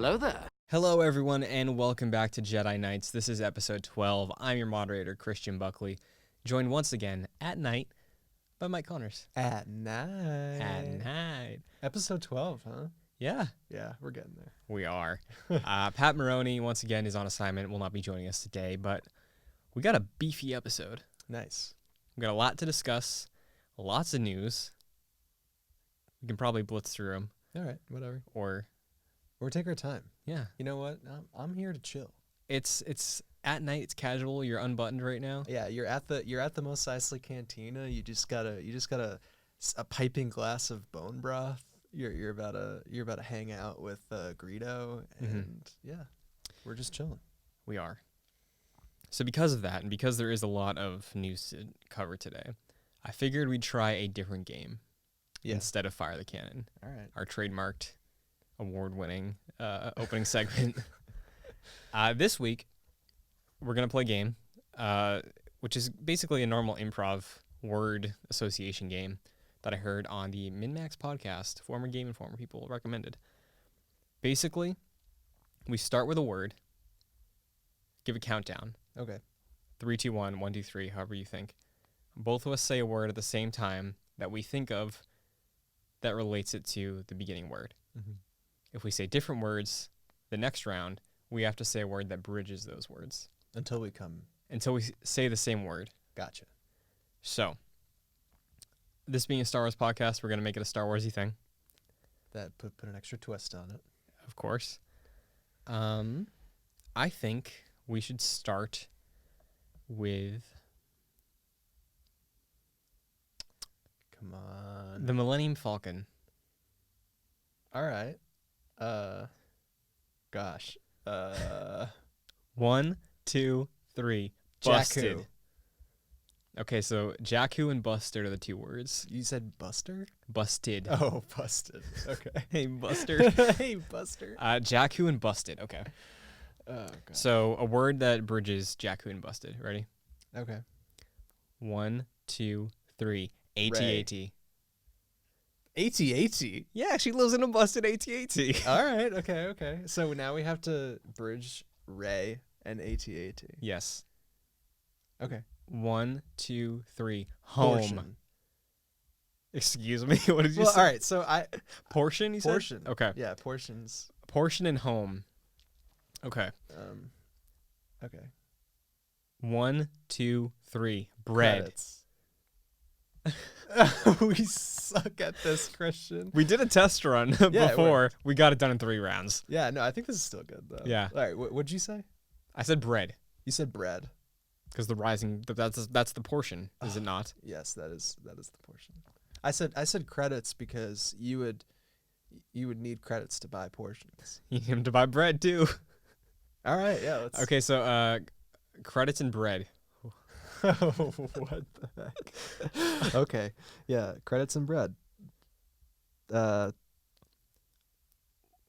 Hello there. Hello, everyone, and welcome back to Jedi Nights. This is episode 12. I'm your moderator, Christian Buckley, joined once again at night by Mike Connors. At night. At night. Episode 12, huh? Yeah, Yeah, we're getting there. we are. Pat Maroney, once again, is on assignment, will not be joining us today, but we got a beefy episode. Nice. We got a lot to discuss, lots of news. We can probably blitz through them, All right, whatever. or, Or take our time. yeah. You know what? I'm here to chill. It's at night, it's casual, you're unbuttoned right now. Yeah, you're at the Mos Eisley Cantina. You just got a piping glass of bone broth. You're about to hang out with Greedo, and yeah, we're just chilling. We are. So because of that, and because there is a lot of news to cover today, I figured we'd try a different game instead of Fire the Cannon, All right. our trademarked, award-winning opening segment. This week, we're going to play a game, which is basically a normal improv word association game that I heard on the MinMax podcast, former Game Informer people recommended. Basically, we start with a word, give a countdown. Okay. 3, 2, 1, 1, 2, 3, however you think. Both of us say a word at the same time that we think of that relates it to the beginning word. Mm-hmm. If we say different words, the next round, we have to say a word that bridges those words Until we come. until we say the same word. Gotcha. So, this being a Star Wars podcast, we're going to make it a Star Warsy thing, That put an extra twist on it. of course. I think we should start with Come on. the Millennium Falcon. All right. Gosh. 1, 2, 3. Busted. Jakku. Okay, so Jakku and busted are the two words. You said Buster? Busted. Oh, busted. Okay. Hey, Buster. Hey, Buster. Jakku and busted. Okay. Oh, God. So a word that bridges Jakku and busted. Ready? Okay. 1, 2, 3. AT-AT. AT-AT. Yeah, she lives in a busted AT-AT. All right. Okay. So now we have to bridge Ray and AT-AT. Yes. Okay. 1, 2, 3. Home. Portion. Excuse me. What did you Well, say? all right. So Portion, you said? portion. Okay. Yeah, portions. Portion and home. Okay. Okay. 1, 2, 3. Bread. Credits. We suck at this, Christian. We did a test run before. We got it done in 3 rounds. Yeah, no, I think this is still good though. Yeah. All right, what'd you say? I said bread You said bread. because the rising that's the portion, is it not? Yes, that is the portion. I said credits because you would need credits to buy portions. You need him to buy bread too. All right, yeah. Let's. Okay, so credits and bread. What the heck? Okay, yeah, credits and bread.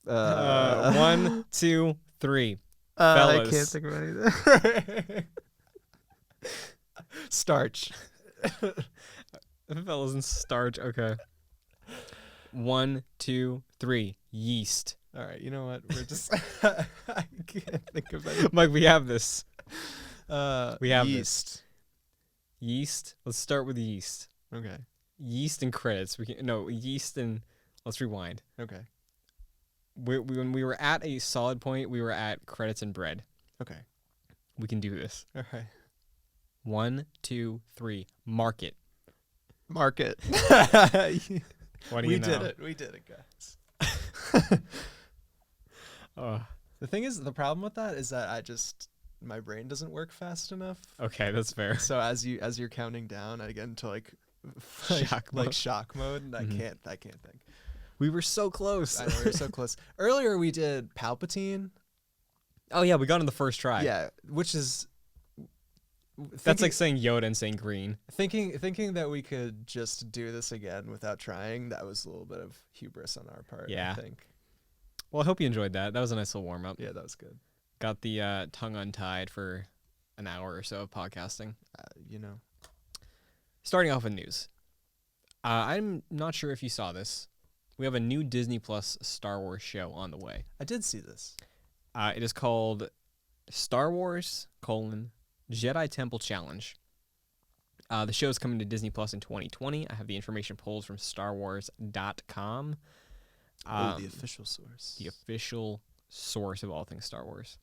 1, 2, 3. I Fellas. can't think of anything. Starch. Fellas and starch. Okay. 1, 2, 3. Yeast. All right, you know what? We're just. I can't think of anything. Mike, we have this. We have yeast. Yeast. Let's start with yeast. Okay. Yeast and credits. Yeast and let's rewind. Okay. When we were at a solid point, we were at credits and bread. Okay. We can do this. All right. 1, 2, 3. Market. Market. What do We you know? did it. We did it, guys. Oh, The thing is, the problem with that is that my brain doesn't work fast enough. okay, that's fair. So as you're counting down, I get into like Shock mode. shock mode, and Mhm. I can't think. We were so close. I know we were so close. Earlier we did Palpatine. Oh yeah, we got on the first try. Yeah, which is That's like saying Yoda and saying green. thinking that we could just do this again without trying. That was a little bit of hubris on our part. Yeah. I think. Well, I hope you enjoyed that. That was a nice little warm up. Yeah, that was good. Got the tongue untied for an hour or so of podcasting. You know. Starting off with news. I'm not sure if you saw this, We have a new Disney Plus Star Wars show on the way. I did see this. It is called Star Wars: Jedi Temple Challenge. The show is coming to Disney Plus in 2020. I have the information pulled from StarWars.com. The official source. The official source of all things Star Wars.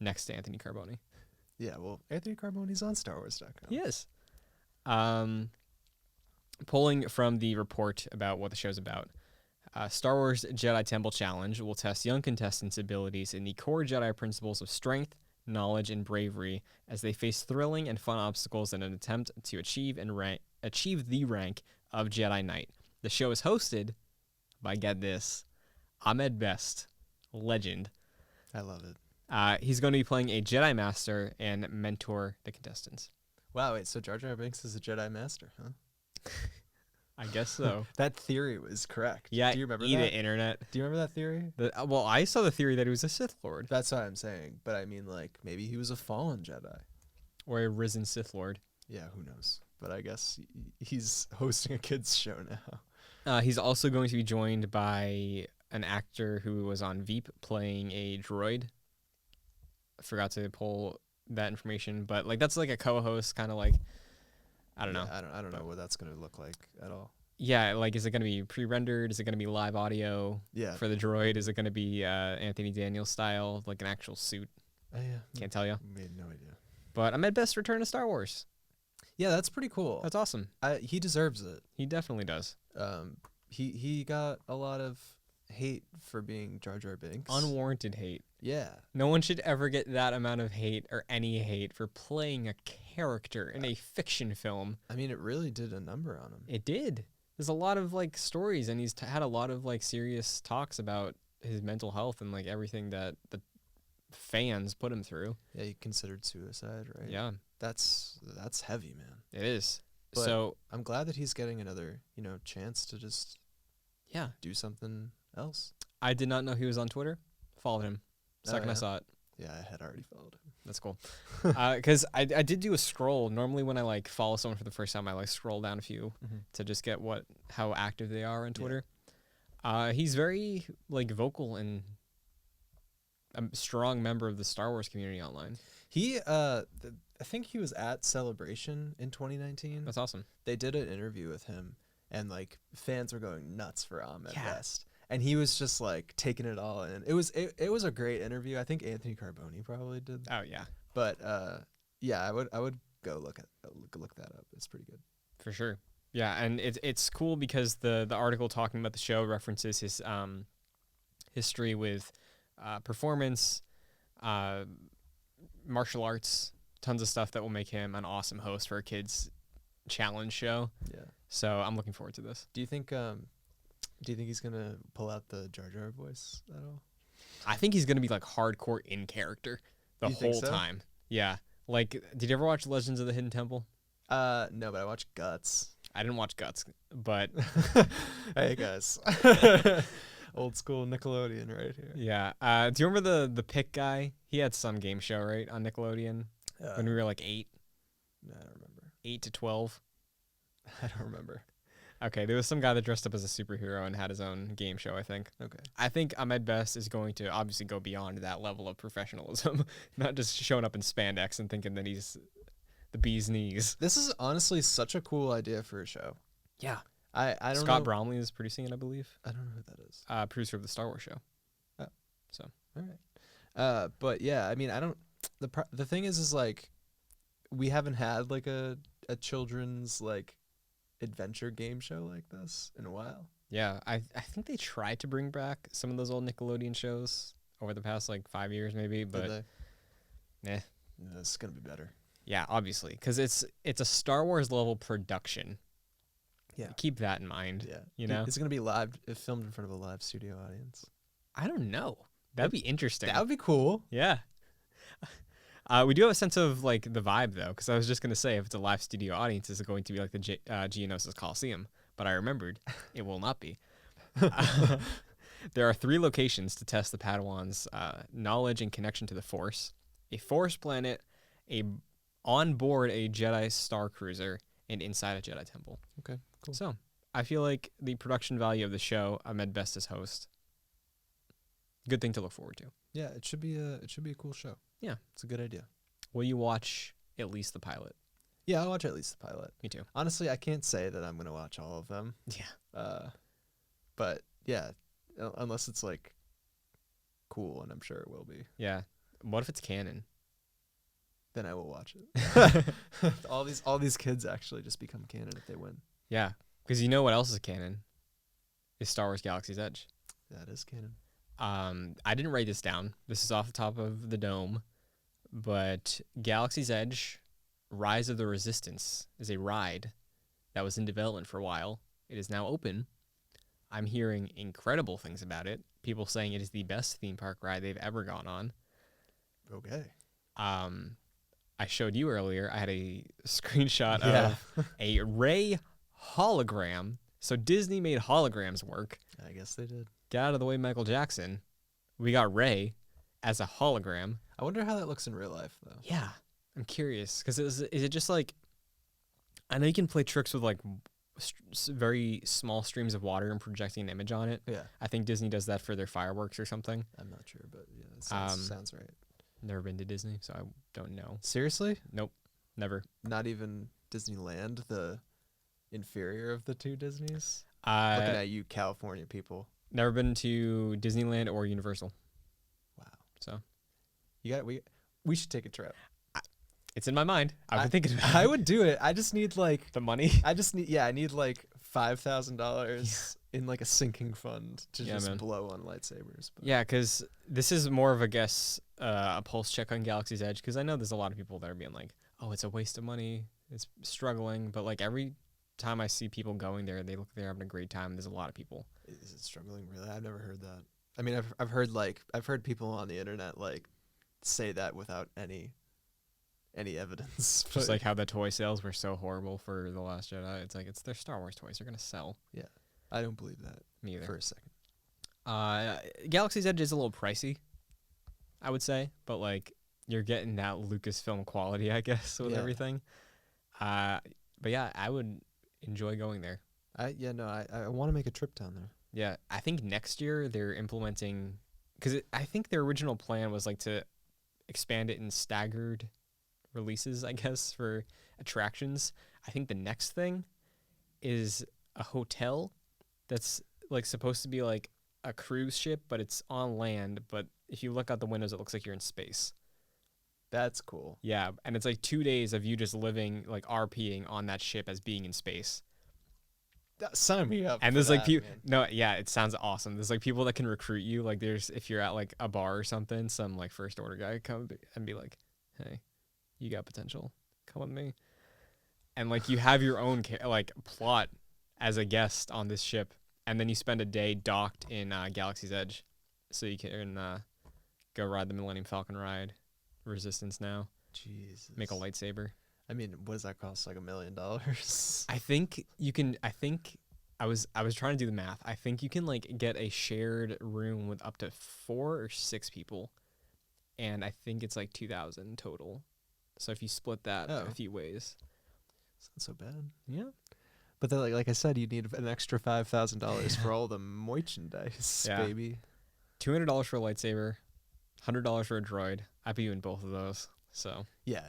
Next to Anthony Carboni. Yeah, well, Anthony Carboni's on StarWars.com. Yes. Pulling from the report about what the show's about, Star Wars Jedi Temple Challenge will test young contestants' abilities in the core Jedi principles of strength, knowledge, and bravery as they face thrilling and fun obstacles in an attempt to achieve the rank of Jedi Knight. The show is hosted by, get this, Ahmed Best, legend. I love it. He's going to be playing a Jedi Master and mentor the contestants. Wow, wait, so Jar Jar Binks is a Jedi Master, huh? I guess so. That theory was correct. Yeah, Do you remember eat that? it, internet. Do you remember that theory? Well, I saw the theory that he was a Sith Lord. That's what I'm saying. But I mean, like, maybe he was a fallen Jedi. Or a risen Sith Lord. Yeah, who knows? But I guess he's hosting a kids show now. He's also going to be joined by an actor who was on Veep playing a droid. I forgot to pull that information, but like that's like a co-host, kind of like, I don't know. I don't know what that's gonna look like at all. Yeah, like is it gonna be pre-rendered? Is it gonna be live audio? Yeah. For the droid, is it gonna be Anthony Daniels style, like an actual suit? Yeah. Can't tell you. Made no idea. But I'm at best return to Star Wars. Yeah, that's pretty cool. That's awesome. He deserves it. He definitely does. He got a lot of hate for being Jar Jar Binks. Unwarranted hate. Yeah. No one should ever get that amount of hate or any hate for playing a character in a fiction film. I mean, it really did a number on him. It did. There's a lot of like stories, and he's had a lot of like serious talks about his mental health and like everything that the fans put him through. Yeah, he considered suicide, right? Yeah, That's heavy, man. it is. But So I'm glad that he's getting another, chance to just yeah, do something else. I did not know he was on Twitter. Followed him. Second I yeah? saw it. Yeah, I had already followed him. That's cool. Because I did do a scroll. Normally when I like follow someone for the first time, I like scroll down a few to just get how active they are on Twitter. He's very like vocal and a strong member of the Star Wars community online. He, I think he was at Celebration in 2019. That's awesome. They did an interview with him, and like fans were going nuts for Ahmed Yeah. Best. And he was just like taking it all in. It was a great interview. I think Anthony Carboni probably did. Oh yeah, But yeah, I would go look that up. It's pretty good. for sure. Yeah, and it's cool because the article talking about the show references his history with performance, martial arts, tons of stuff that will make him an awesome host for a kids challenge show. Yeah. So I'm looking forward to this. Do you think he's gonna pull out the Jar Jar voice at all? I think he's gonna be like hardcore in character the You think whole so? time. Yeah. Like, did you ever watch Legends of the Hidden Temple? No, but I watched Guts. I didn't watch Guts, but Hey guys, old school Nickelodeon right here. yeah. Do you remember the Pick guy? He had some game show right on Nickelodeon when we were like 8, I don't remember. 8 to 12. I don't remember. Okay, there was some guy that dressed up as a superhero and had his own game show, I think. Okay. I think Ahmed Best is going to obviously go beyond that level of professionalism, not just showing up in spandex and thinking that he's the bee's knees. This is honestly such a cool idea for a show. Yeah. I don't Scott know. Bromley is producing it, I believe. I don't know who that is. Producer of the Star Wars show. All right. But yeah, I mean, I don't. The thing is like, we haven't had like a children's like adventure game show like this in a while. Yeah, I think they tried to bring back some of those old Nickelodeon shows over the past like 5 years maybe, but Did they? eh. No, it's gonna be better. Yeah, obviously, because it's a Star Wars level production. Yeah. Keep that in mind. Yeah. You know? It's gonna be filmed in front of a live studio audience. I don't know. That'd be interesting. That would be cool. Yeah. We do have a sense of like the vibe though, because I was just gonna say if it's a live studio audience, is it going to be like the Geonosis Coliseum? But I remembered it will not be. There are 3 locations to test the Padawans' knowledge and connection to the Force: a Force planet, on board a Jedi Star Cruiser, and inside a Jedi temple. Okay. Cool. So I feel like the production value of the show, I'm at best as host. Good thing to look forward to. Yeah, it should be a cool show. Yeah. It's a good idea. Will you watch at least the pilot? Yeah, I'll watch at least the pilot. Me too. Honestly, I can't say that I'm gonna watch all of them. Yeah. But yeah, unless it's like cool, and I'm sure it will be. Yeah. What if it's canon? Then I will watch it. all these kids actually just become canon if they win. Yeah. Because you know what else is canon? Is Star Wars Galaxy's Edge. That is canon. I didn't write this down. This is off the top of the dome. But Galaxy's Edge, Rise of the Resistance is a ride that was in development for a while. It is now open. I'm hearing incredible things about it. People saying it is the best theme park ride they've ever gone on. Okay. I showed you earlier. I had a screenshot of a Rey hologram. So Disney made holograms work. I guess they did. Get out of the way, Michael Jackson. We got Rey as a hologram. I wonder how that looks in real life, though. Yeah, I'm curious. Because is it just like... I know you can play tricks with like very small streams of water and projecting an image on it. Yeah. I think Disney does that for their fireworks or something. I'm not sure, but yeah, it sounds right. Never been to Disney, so I don't know. Seriously? Nope, never. Not even Disneyland, the inferior of the two Disneys? Looking at you, California people. Never been to Disneyland or Universal. Wow. So we should take a trip. It's in my mind. I've been thinking about it. I would do it. I just need like The money? I need like $5,000 in like a sinking fund to just blow on lightsabers. But. Yeah, because this is more of a pulse check on Galaxy's Edge, because I know there's a lot of people that are being like, oh, it's a waste of money, it's struggling, but like every time I see people going there, they look like they're having a great time. There's a lot of people. Is it struggling really? I've never heard that. I mean, I've heard people on the internet like say that without any evidence. Just like how the toy sales were so horrible for The Last Jedi. It's like, it's their Star Wars toys. They're going to sell. Yeah. I don't believe that. Me either. For a second. Galaxy's Edge is a little pricey, I would say. But, like, you're getting that Lucasfilm quality, I guess, with everything. But, yeah, I would enjoy going there. I want to make a trip down there. Yeah. I think next year they're implementing... Because I think their original plan was, like, to expand it in staggered releases, I guess, for attractions. I think the next thing is a hotel that's like supposed to be like a cruise ship, but it's on land, but if you look out the windows it looks like you're in space. That's cool. Yeah, and it's like 2 days of you just living like RPing on that ship as being in space. Sign me up. And there's like people it sounds awesome. There's like people that can recruit you. Like there's, if you're at like a bar or something, some like first order guy come and be like, hey, you got potential, come with me. And like you have your own like plot as a guest on this ship, and then you spend a day docked in Galaxy's Edge, so you can go ride the Millennium Falcon ride, Resistance now. Jesus. Make a lightsaber. I mean, what does that cost? Like $1 million? I think you can. I think I was trying to do the math. I think you can like get a shared room with up to 4 or 6 people, and I think it's like 2,000 total. So if you split that a few ways, it's not so bad. Yeah. But then, like I said, you need an extra $5,000 for all the merchandise, baby. $200 for a lightsaber, $100 for a droid. I put you in both of those. So yeah,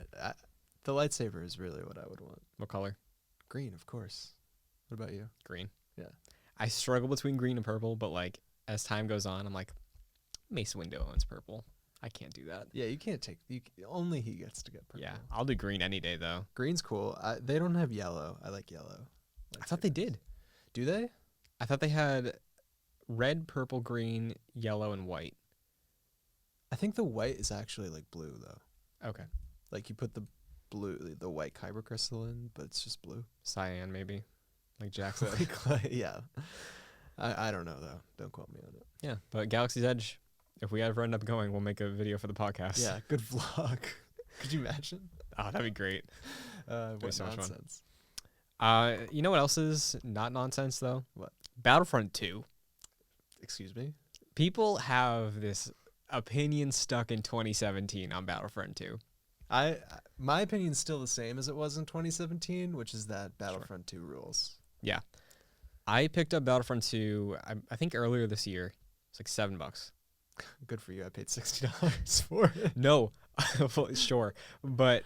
the lightsaber is really what I would want. What color? Green, of course. What about you? Green. Yeah. I struggle between green and purple, but like as time goes on, I'm like, Mace Windu owns purple. I can't do that. Yeah, you can't take... only he gets to get purple. Yeah, I'll do green any day, though. Green's cool. They don't have yellow. I like yellow. I thought they did. Do they? I thought they had red, purple, green, yellow, and white. I think the white is actually like blue, though. Okay. Like you put the white kyber crystal in, but it's just blue. Cyan, maybe. Like Jack said. Yeah. I don't know, though. Don't quote me on it. Yeah, but Galaxy's Edge... If we ever end up going, we'll make a video for the podcast. Yeah, good vlog. Could you imagine? Oh, that'd be great. What so nonsense. You know what else is not nonsense, though? What? Battlefront 2. Excuse me? People have this opinion stuck in 2017 on Battlefront 2. My opinion's still the same as it was in 2017, which is that Battlefront 2 rules. Yeah. I picked up Battlefront 2, I think earlier this year. It's like $7. Good for you. I paid $60 for it. No, well, sure. But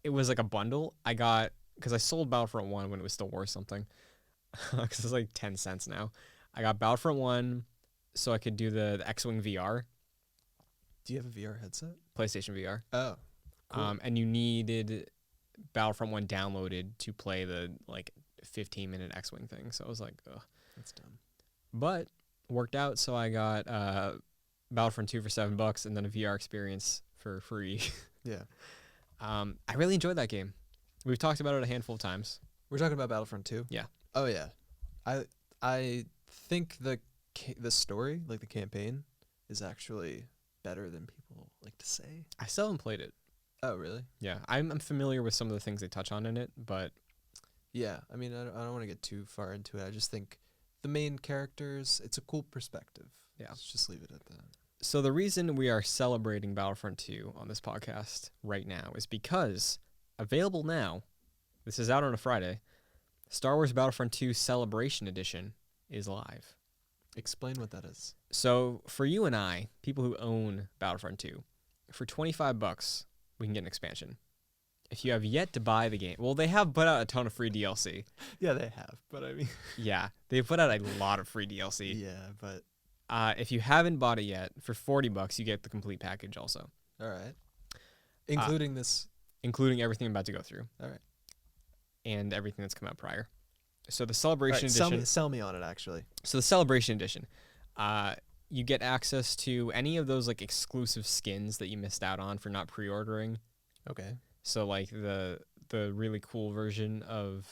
it was like a bundle. I got, because I sold Battlefront 1 when it was still worth something. Because it's like 10 cents now. I got Battlefront 1 so I could do the X-Wing VR, Do you have a VR headset? PlayStation VR. Oh, cool. And you needed Battlefront 1 downloaded to play the like 15-minute X-Wing thing. So I was like, ugh. That's dumb. But worked out, so I got Battlefront 2 for $7 and then a VR experience for free. Yeah. I really enjoyed that game. We've talked about it a handful of times. We're talking about Battlefront 2? Yeah. Oh, yeah. I think the story, like the campaign, is actually better than people like to say. I still haven't played it. Oh, really? Yeah, I'm familiar with some of the things they touch on in it, but Yeah. I mean, I don't want to get too far into it. I just think the main characters, it's a cool perspective. Yeah. Let's just leave it at that. so the reason we are celebrating Battlefront 2 on this podcast right now is because available now, this is out on a Friday, Star Wars Battlefront 2 Celebration Edition is live. Explain what that is. So for you and I, people who own Battlefront 2, for $25, we can get an expansion. If you have yet to buy the game, well, they have put out a ton of free DLC. Yeah, they have, but I mean, Yeah, they've put out a lot of free DLC. yeah, but If you haven't bought it yet, for $40, you get the complete package also, all right. Including this. including everything I'm about to go through All right. and everything that's come out prior. So the All Celebration right, Edition. sell me on it, actually. So the Celebration Edition, you get access to any of those like exclusive skins that you missed out on for not pre-ordering. Okay. So like the really cool version of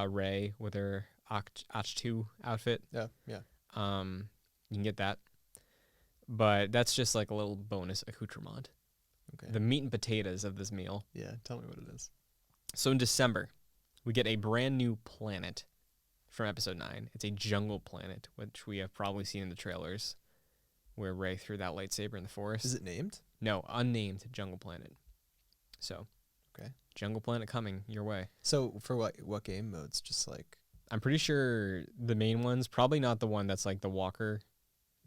Rey with her Ach-2 outfit. Yeah, yeah. You can get that. But that's just like a little bonus accoutrement. Okay. The meat and potatoes of this meal. Yeah, tell me what it is. So in December, we get a brand new planet from Episode 9. It's a jungle planet, which we have probably seen in the trailers, where Rey threw that lightsaber in the forest. Is it named? No, unnamed jungle planet. So, Okay. jungle planet coming your way. So for what game modes? Just like I'm pretty sure the main one's probably not the one that's like the Walker.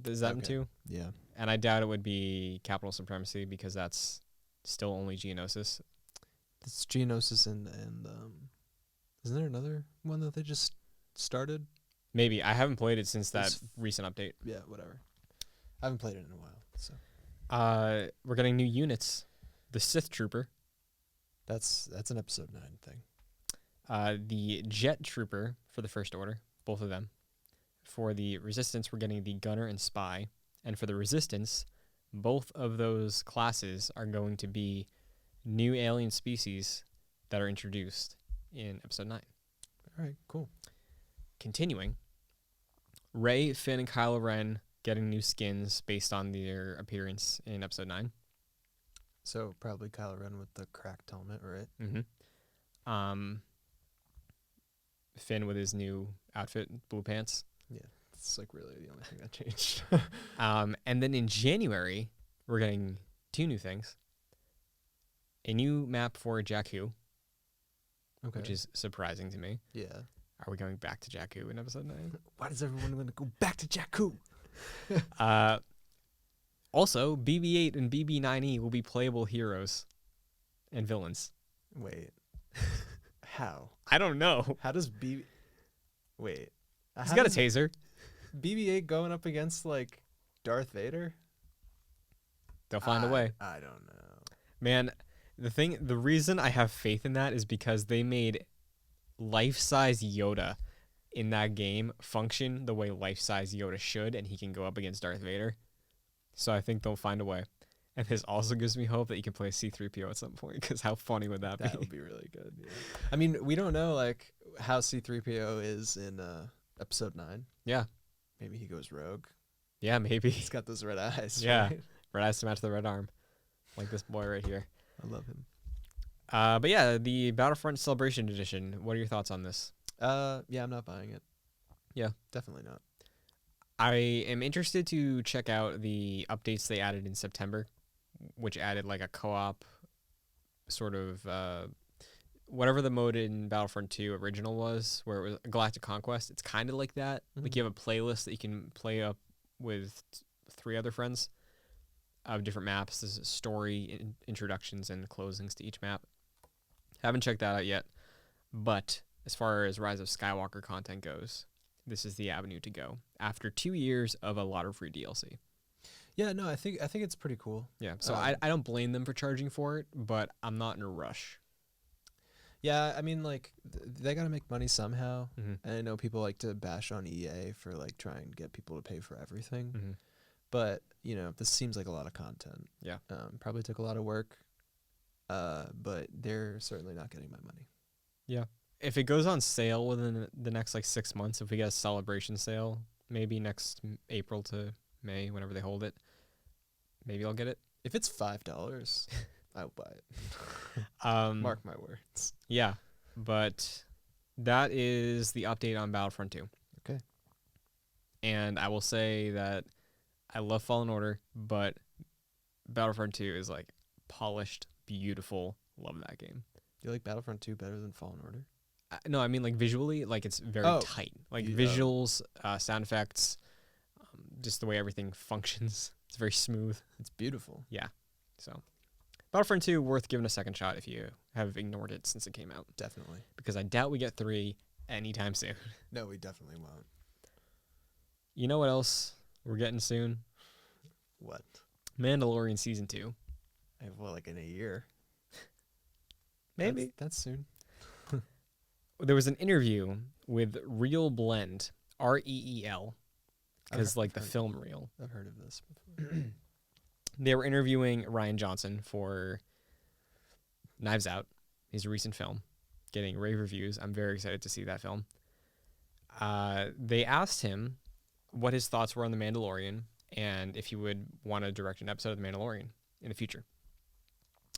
Is that Okay. too? yeah. And I doubt it would be Capital Supremacy because that's still only Geonosis. It's Geonosis and isn't there another one that they just started? Maybe. I haven't played it since that It's- recent update. Yeah, whatever. I haven't played it in a while, so We're getting new units. The Sith Trooper, that's an episode 9 thing. the Jet Trooper for the First Order, both of them. For the Resistance, we're getting the Gunner and Spy. And for the Resistance, both of those classes are going to be new alien species that are introduced in Episode 9. All right, cool. Continuing, Rey, Finn, and Kylo Ren getting new skins based on their appearance in Episode 9. So probably Kylo Ren with the cracked helmet, right? Mm-hmm. Finn with his new outfit, blue pants. Yeah, it's like really the only thing that changed. And then in January, we're getting two new things. A new map for Jakku, Okay. which is surprising to me. yeah. Are we going back to Jakku in Episode 9? Why does everyone want to go back to Jakku? Also, BB-8 and BB-9E will be playable heroes and villains. Wait. How? I don't know. How does Wait. He's got a taser. BB-8 going up against like Darth Vader? They'll find a way. I don't know. Man, the reason I have faith in that is because they made life-size Yoda in that game function the way life-size Yoda should, and he can go up against Darth Vader. So I think they'll find a way. And this also gives me hope that you can play C-3PO at some point, because how funny would that be? That would be really good. Yeah. I mean, we don't know like how C-3PO is in Episode 9. Yeah. Maybe he goes rogue. Yeah, maybe. He's got those red eyes. Yeah. Right? Red eyes to match the red arm. Like this boy right here. I love him. But yeah, the Battlefront Celebration Edition. What are your thoughts on this? Yeah, I'm not buying it. Yeah. Definitely not. I am interested to check out the updates they added in September, which added like a co-op sort of whatever the mode in Battlefront 2 original was, where it was Galactic Conquest, it's kind of like that. Like you have a playlist that you can play up with 3 other friends of different maps. There's story introductions and closings to each map. Haven't checked that out yet, but as far as Rise of Skywalker content goes, this is the avenue to go after 2 years of a lot of free DLC. Yeah, no, I think it's pretty cool. Yeah, so I don't blame them for charging for it, but I'm not in a rush. Yeah, I mean, like, they got to make money somehow. Mm-hmm. And I know people like to bash on EA for, like, trying to get people to pay for everything. Mm-hmm. But, you know, this seems like a lot of content. Yeah. Probably took a lot of work. But they're certainly not getting my money. Yeah. If it goes on sale within the next, like, 6 months, if we get a celebration sale, maybe next April to May, whenever they hold it, maybe I'll get it. If it's $5, I'll buy it. Mark my words. Yeah, but that is the update on Battlefront 2. Okay. And I will say that I love Fallen Order, but Battlefront 2 is like polished, beautiful. Love that game. Do you like Battlefront 2 better than Fallen Order? No, I mean like visually, like it's very tight. Like visuals, sound effects, just the way everything functions. It's very smooth. It's beautiful. Yeah. So Battlefront 2, worth giving a second shot if you have ignored it since it came out. Definitely. Because I doubt we get 3 anytime soon. No, we definitely won't. You know what else we're getting soon? What? Mandalorian Season 2. Well, like in a year. Maybe. That's soon. There was an interview with Reel Blend, REEL, because like the film reel. I've heard of this before. They were interviewing Ryan Johnson for Knives Out, his recent film, getting rave reviews. I'm very excited to see that film. They asked him what his thoughts were on The Mandalorian and if he would want to direct an episode of The Mandalorian in the future.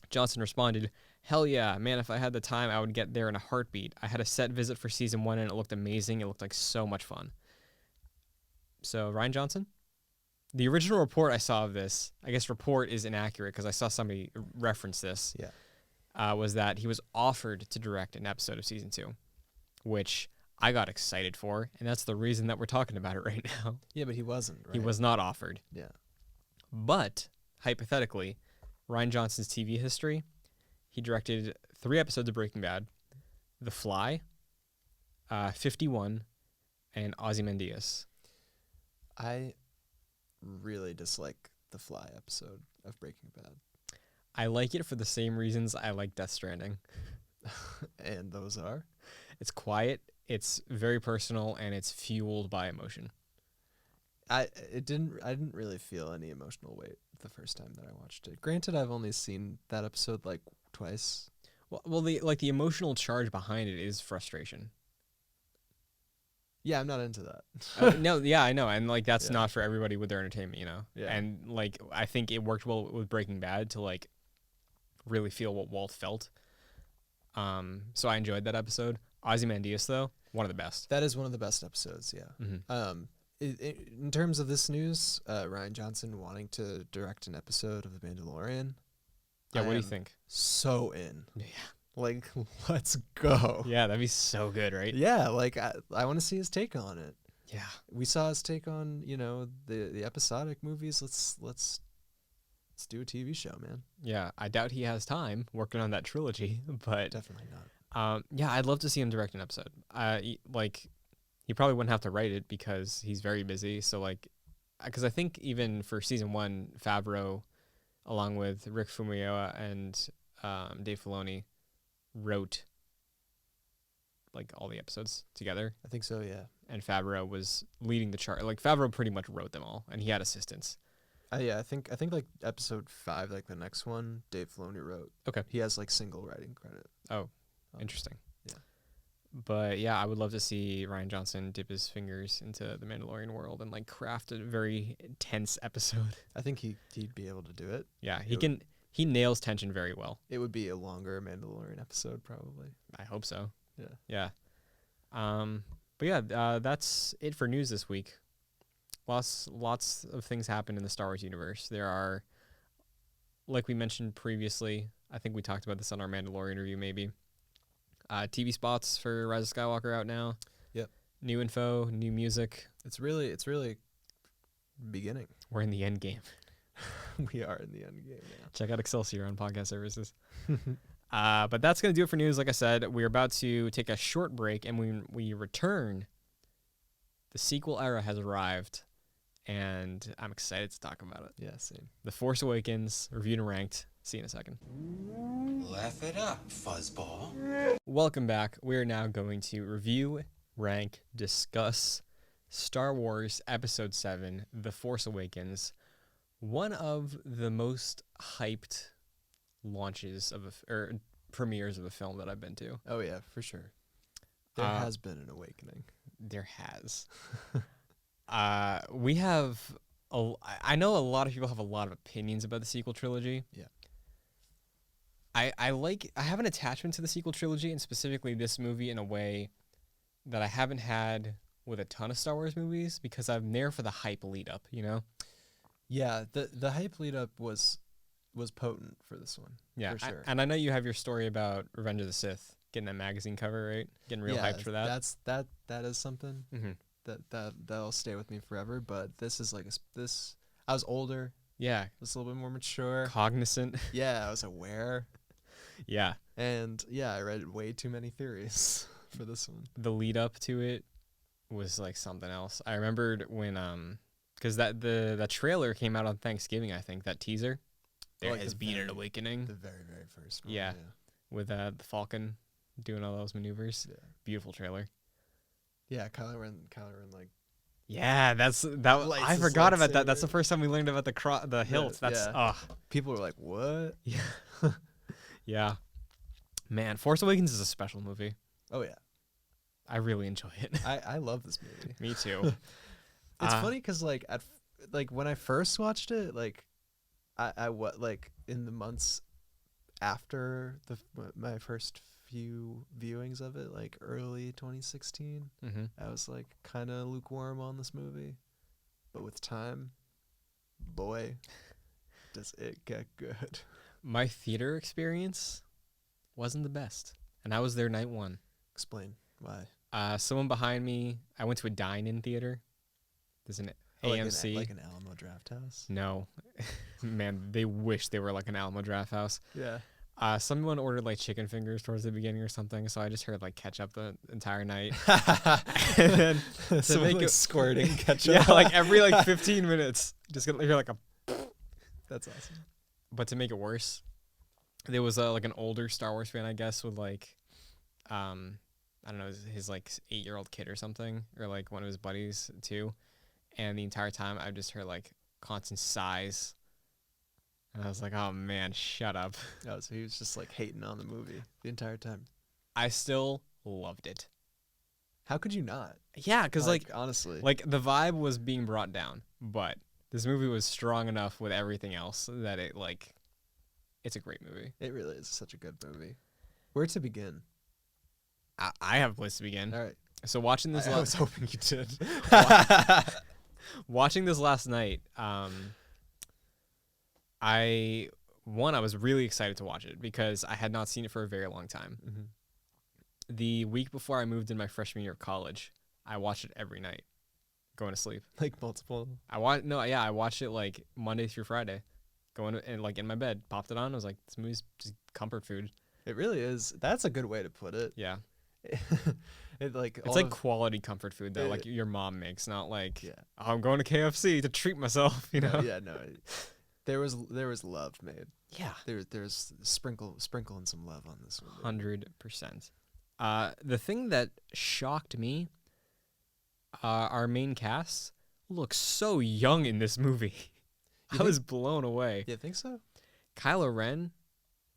Johnson responded, "Hell yeah, man, if I had the time, I would get there in a heartbeat. I had a set visit for season 1 and it looked amazing. It looked like so much fun." So, Ryan Johnson? The original report I saw of this, I guess report is inaccurate because I saw somebody reference this, was that he was offered to direct an episode of season 2, which I got excited for, and that's the reason that we're talking about it right now. Yeah, but he wasn't, right? He was not offered. Yeah. But, hypothetically, Ryan Johnson's TV history, he directed 3 episodes of Breaking Bad, The Fly, 51, and Ozymandias. I really dislike the Fly episode of Breaking Bad. I like it for the same reasons I like Death Stranding. And those are? It's quiet, it's very personal, and it's fueled by emotion. I didn't really feel any emotional weight the first time that I watched it. Granted, I've only seen that episode like twice. Well, the emotional charge behind it is frustration. Yeah, I'm not into that. No, yeah, I know, and like that's not for everybody with their entertainment, you know. Yeah. And like I think it worked well with Breaking Bad to like really feel what Walt felt. So I enjoyed that episode. Ozymandias, though, one of the best. That is one of the best episodes. Yeah. Mm-hmm. In terms of this news, Ryan Johnson wanting to direct an episode of The Mandalorian. Yeah, what do you think? So in. Yeah. Like, let's go. Yeah, that'd be so good, right? Yeah, like I want to see his take on it. Yeah. We saw his take on, you know, the episodic movies. Let's do a TV show, man. Yeah, I doubt he has time working on that trilogy, but Definitely not. yeah, I'd love to see him direct an episode. He probably wouldn't have to write it because he's very busy. So like, because I think even for season 1, Favreau, along with Rick Famuyiwa and Dave Filoni, wrote like all the episodes together. I think so, yeah. And Favreau was leading the chart. Like Favreau pretty much wrote them all, and he had assistants. Yeah, I think like episode 5, like the next one, Dave Filoni wrote. Okay. He has like single writing credit. Oh, interesting. Yeah. But yeah, I would love to see Ryan Johnson dip his fingers into the Mandalorian world and like craft a very intense episode. I think he'd be able to do it. Yeah, he nails tension very well. It would be a longer Mandalorian episode, probably. I hope so. Yeah. But yeah, that's it for news this week. Lots of things happen in the Star Wars universe. There are, like we mentioned previously, I think we talked about this on our Mandalorian review maybe, TV spots for Rise of Skywalker out now. Yep. New info, new music. It's really beginning. We're in the end game. We are in the end game now. Check out Excelsior on podcast services. But that's going to do it for news. Like I said, we're about to take a short break, and when we return, the sequel era has arrived, and I'm excited to talk about it. Yeah, same. The Force Awakens, reviewed and ranked. See you in a second. Laugh it up, fuzzball. Welcome back. We are now going to review, rank, discuss Star Wars Episode 7, The Force Awakens, one of the most hyped launches of or premieres of a film that I've been to. Oh yeah, for sure. There has been an awakening. There has. We have I know a lot of people have a lot of opinions about the sequel trilogy. Yeah. I have an attachment to the sequel trilogy, and specifically this movie, in a way that I haven't had with a ton of Star Wars movies, because I'm there for the hype lead up, you know? Yeah, the hype lead up was potent for this one. Yeah, for sure. and I know you have your story about Revenge of the Sith, getting that magazine cover, right? Getting real hyped for that. That is something Mm-hmm. that'll stay with me forever. But this is like this. I was older. Yeah, I was a little bit more mature. cognizant. Yeah, I was aware. Yeah, And yeah, I read way too many theories for this one. the lead up to it was like something else. I remembered when because the trailer came out on Thanksgiving, I think, that teaser. There Like has the been an very- awakening The very first one. Yeah. with the Falcon doing all those maneuvers. Yeah. Beautiful trailer. Yeah, Kylo Ren like Yeah, Lights I his forgot about that. That's the lightsaber. first time we learned about the hilt. That's yeah. People were like, "What?" yeah. Yeah. Man, Force Awakens is a special movie. Oh yeah. I really enjoy it. I love this movie. Me too. It's funny because like when I first watched it, like I like in the months after my first few viewings of it, like early 2016, Mm-hmm. I was like kind of lukewarm on this movie, but with time, boy, does it get good. My theater experience wasn't the best, and I was there night one. Explain why. Someone behind me. I went to a dine-in theater. There's an AMC. like an Alamo Draft House. No, man, they wish they were like an Alamo Draft House. Yeah. Someone ordered like chicken fingers towards the beginning or something, so I just heard like ketchup the entire night. And then to Someone, make like, it squirting ketchup. yeah, like every like 15 minutes, just gonna hear like a. That's awesome. But to make it worse, there was like an older Star Wars fan, I guess, with like, I don't know, his like 8-year-old kid or something, or like one of his buddies too, and the entire time I just heard like constant sighs, and I was like, oh man, shut up. Oh, so he was just like hating on the movie the entire time. I still loved it. How could you not? Yeah, because like honestly, the vibe was being brought down, but this movie was strong enough with everything else that it's a great movie. it really is such a good movie. Where to begin? I have a place to begin. All right. So watching this, I was hoping you did. watching this last night, I was really excited to watch it because I had not seen it for a very long time. Mm-hmm. The week before I moved in my freshman year of college, I watched it every night, going to sleep. Like multiple. I watched it like Monday through Friday, and like in my bed, popped it on. I was like, this movie's just comfort food. It really is. That's a good way to put it. Yeah, It like it's like quality comfort food though, It- like your mom makes, not like yeah. oh, I'm going to KFC to treat myself. You know? Yeah, no. There was love made. Yeah. There's sprinkling some love on this one. 100%. The thing that shocked me, our main cast looks so young in this movie. You I was blown away. You think so? Kylo Ren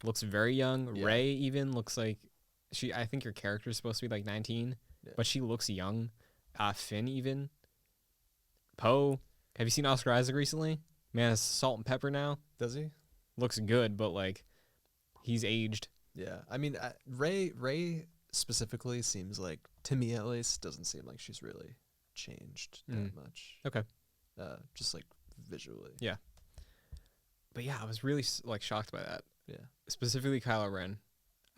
looks very young. Yeah. Rey even looks like I think your character is supposed to be like 19, Yeah. but she looks young. Finn even. Poe. Have you seen Oscar Isaac recently? Man, it's salt and pepper now. Does he? Looks good, but like he's aged. Yeah. I mean, Rey specifically seems like, to me at least, doesn't seem like she's really changed that much. Okay. Just like visually. Yeah. But yeah, I was really like shocked by that. Yeah. Specifically Kylo Ren.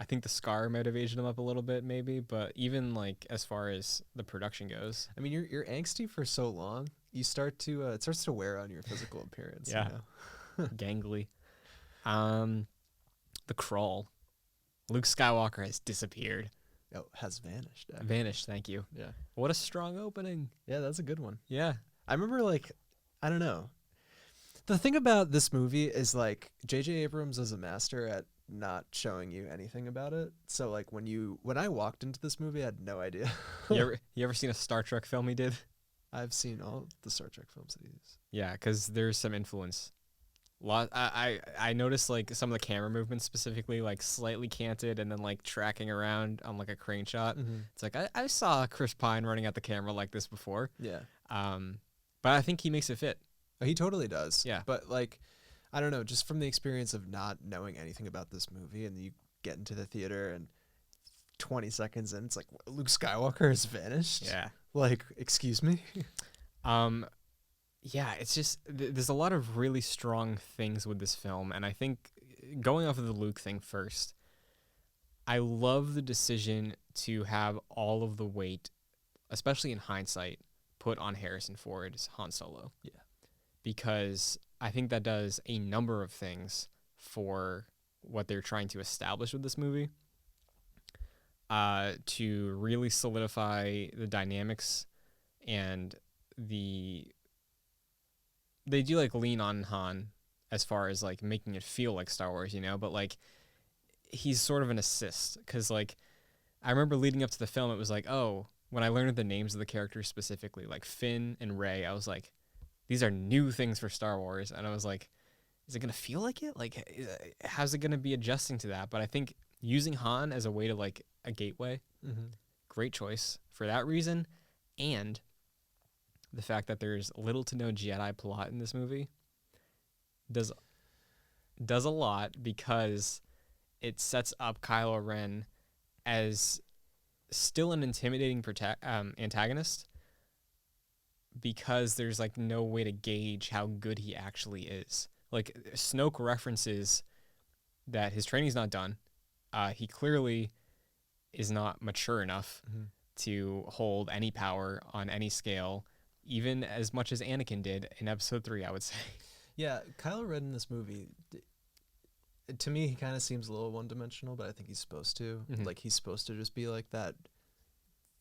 I think the scar might have aged him up a little bit, maybe. But even like as far as the production goes, I mean, you're angsty for so long, you start to it starts to wear on your physical appearance. Yeah. You know? gangly. The crawl. Luke Skywalker has disappeared. Oh, has vanished. Actually. Vanished. Thank you. Yeah. What a strong opening. Yeah, that's a good one. Yeah. I remember, like, I don't know. The thing about this movie is, like, J.J. Abrams is a master at not showing you anything about it. So, like, when I walked into this movie, I had no idea. You ever seen a Star Trek film he did? I've seen all the Star Trek films that he's. Yeah, because there's some influence. I noticed like some of the camera movements specifically, like slightly canted and then like tracking around on like a crane shot. Mm-hmm. It's like I saw Chris Pine running at the camera like this before. Yeah. But I think he makes it fit. Oh, he totally does. Yeah. But, like, I don't know, just from the experience of not knowing anything about this movie, and you get into the theater and 20 seconds in, it's like, Luke Skywalker has vanished? Yeah. Like, excuse me? Yeah, it's just there's a lot of really strong things with this film, and I think going off of the Luke thing first, I love the decision to have all of the weight, especially in hindsight, put on Harrison Ford's Han Solo. Yeah. Because I think that does a number of things for what they're trying to establish with this movie. To really solidify the dynamics and they do like lean on Han as far as like making it feel like Star Wars, you know, but like he's sort of an assist because like I remember leading up to the film, it was like, oh, when I learned the names of the characters specifically, like Finn and Rey, I was like, these are new things for Star Wars, and I was like, is it gonna feel like it? Like, how's it gonna be adjusting to that? But I think using Han as a way to like a gateway, great choice for that reason, and the fact that there's little to no Jedi plot in this movie does a lot because it sets up Kylo Ren as still an intimidating antagonist because there's like no way to gauge how good he actually is. Like Snoke references that his training's not done. He clearly is not mature enough to hold any power on any scale, even as much as Anakin did in Episode 3, I would say. Yeah, Kylo Ren in this movie, to me, he kind of seems a little one-dimensional, but I think he's supposed to. Like, he's supposed to just be like that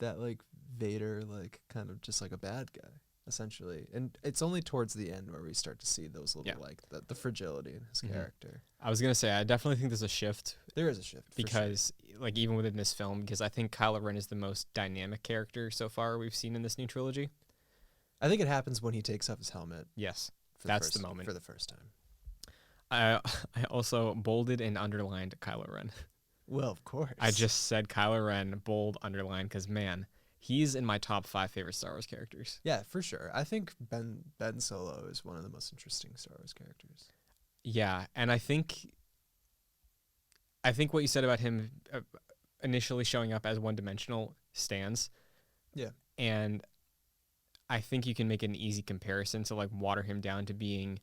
like Vader, like kind of just like a bad guy, essentially. And it's only towards the end where we start to see those little like the fragility in his character. I was gonna say I definitely think there's a shift. There is a shift because like even within this film, because I think Kylo Ren is the most dynamic character so far we've seen in this new trilogy. I think it happens when he takes off his helmet. Yes, that's the moment for the first time. I also bolded and underlined Kylo Ren. Well, of course. I just said Kylo Ren, bold, underline, because, man, he's in my top 5 favorite Star Wars characters. Yeah, for sure. I think Ben Solo is one of the most interesting Star Wars characters. Yeah, and I think what you said about him initially showing up as one-dimensional stands. Yeah. And I think you can make an easy comparison to, like, water him down to being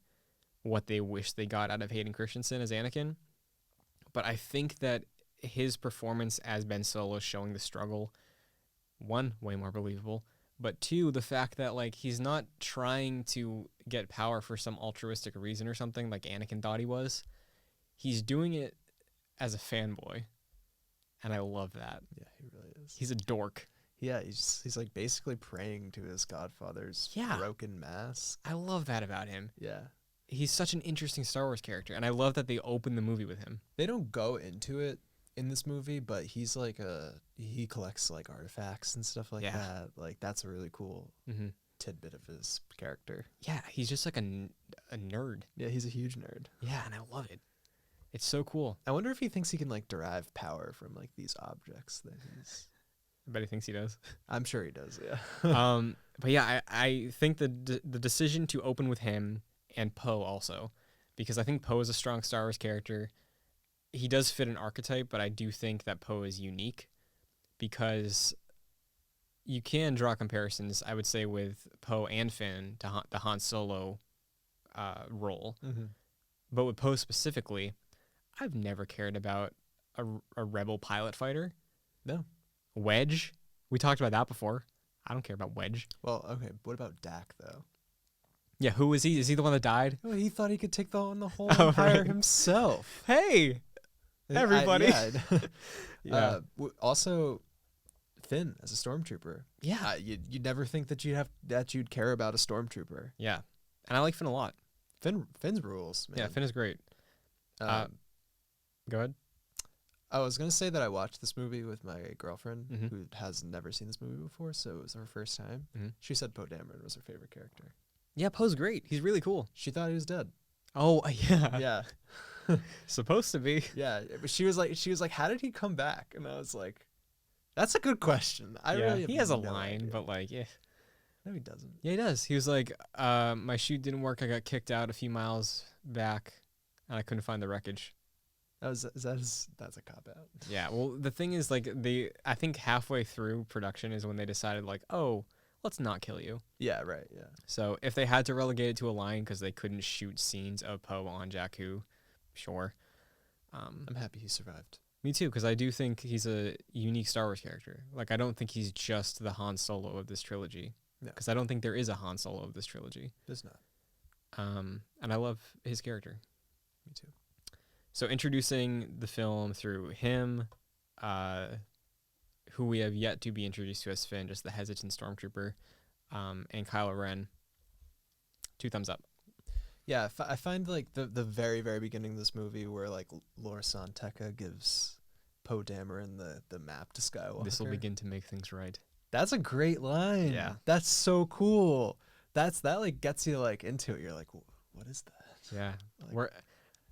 what they wish they got out of Hayden Christensen as Anakin. But I think that his performance as Ben Solo showing the struggle, one, way more believable, but two, the fact that like he's not trying to get power for some altruistic reason or something like Anakin thought he was. He's doing it as a fanboy, and I love that. Yeah, he really is. He's a dork. Yeah, he's like basically praying to his godfather's broken mask. I love that about him. Yeah. He's such an interesting Star Wars character, and I love that they open the movie with him. They don't go into it in this movie, but he's like he collects like artifacts and stuff like that. Like that's a really cool tidbit of his character. Yeah, he's just like a nerd. Yeah, he's a huge nerd. Yeah, and I love it. It's so cool. I wonder if he thinks he can like derive power from like these objects that he's. I bet he thinks he does. I'm sure he does. Yeah. But yeah, I think the decision to open with him and Poe also, because I think Poe is a strong Star Wars character. He does fit an archetype, but I do think that Poe is unique because you can draw comparisons, I would say, with Poe and Finn to the Han Solo role. But with Poe specifically, I've never cared about a rebel pilot fighter. No. Wedge. We talked about that before. I don't care about Wedge. Well, okay. What about Dak though? Yeah, who is he? Is he the one that died? Oh, he thought he could take on the whole Oh, empire right. himself. Hey, everybody. Yeah. Also, Finn as a stormtrooper. Yeah. You'd never think that you'd care about a stormtrooper. Yeah. And I like Finn a lot. Finn's rules, man. Yeah, Finn is great. Go ahead. I was gonna say that I watched this movie with my girlfriend Mhm. who has never seen this movie before, so it was her first time. Mhm. She said Poe Dameron was her favorite character. Yeah, Poe's great. He's really cool. She thought he was dead. Oh, yeah. Yeah, Supposed to be. yeah. But she was like, how did he come back? And I was like, that's a good question. I Yeah, really have he has a no line, idea. but like, yeah. No, he doesn't. Yeah, he does. He was like, my chute didn't work. I got kicked out a few miles back, and I couldn't find the wreckage. That's a cop out. Yeah, well, the thing is, like, I think halfway through production is when they decided, like, oh, let's not kill you. Yeah, right. Yeah. So if they had to relegate it to a line because they couldn't shoot scenes of Poe on Jakku, sure. I'm happy he survived. Me too, because I do think he's a unique Star Wars character. Like, I don't think he's just the Han Solo of this trilogy. No. Because I don't think there is a Han Solo of this trilogy. There's not. And I love his character. Me too. So introducing the film through him, who we have yet to be introduced to as Finn, just the hesitant stormtrooper, and Kylo Ren. 2 thumbs up. Yeah, I find like the very very beginning of this movie where like Laura San Tekka gives Poe Dameron the map to Skywalker. This will begin to make things right. That's a great line. Yeah. That's so cool. That like gets you like into it. You're like, what is that? Yeah. Like-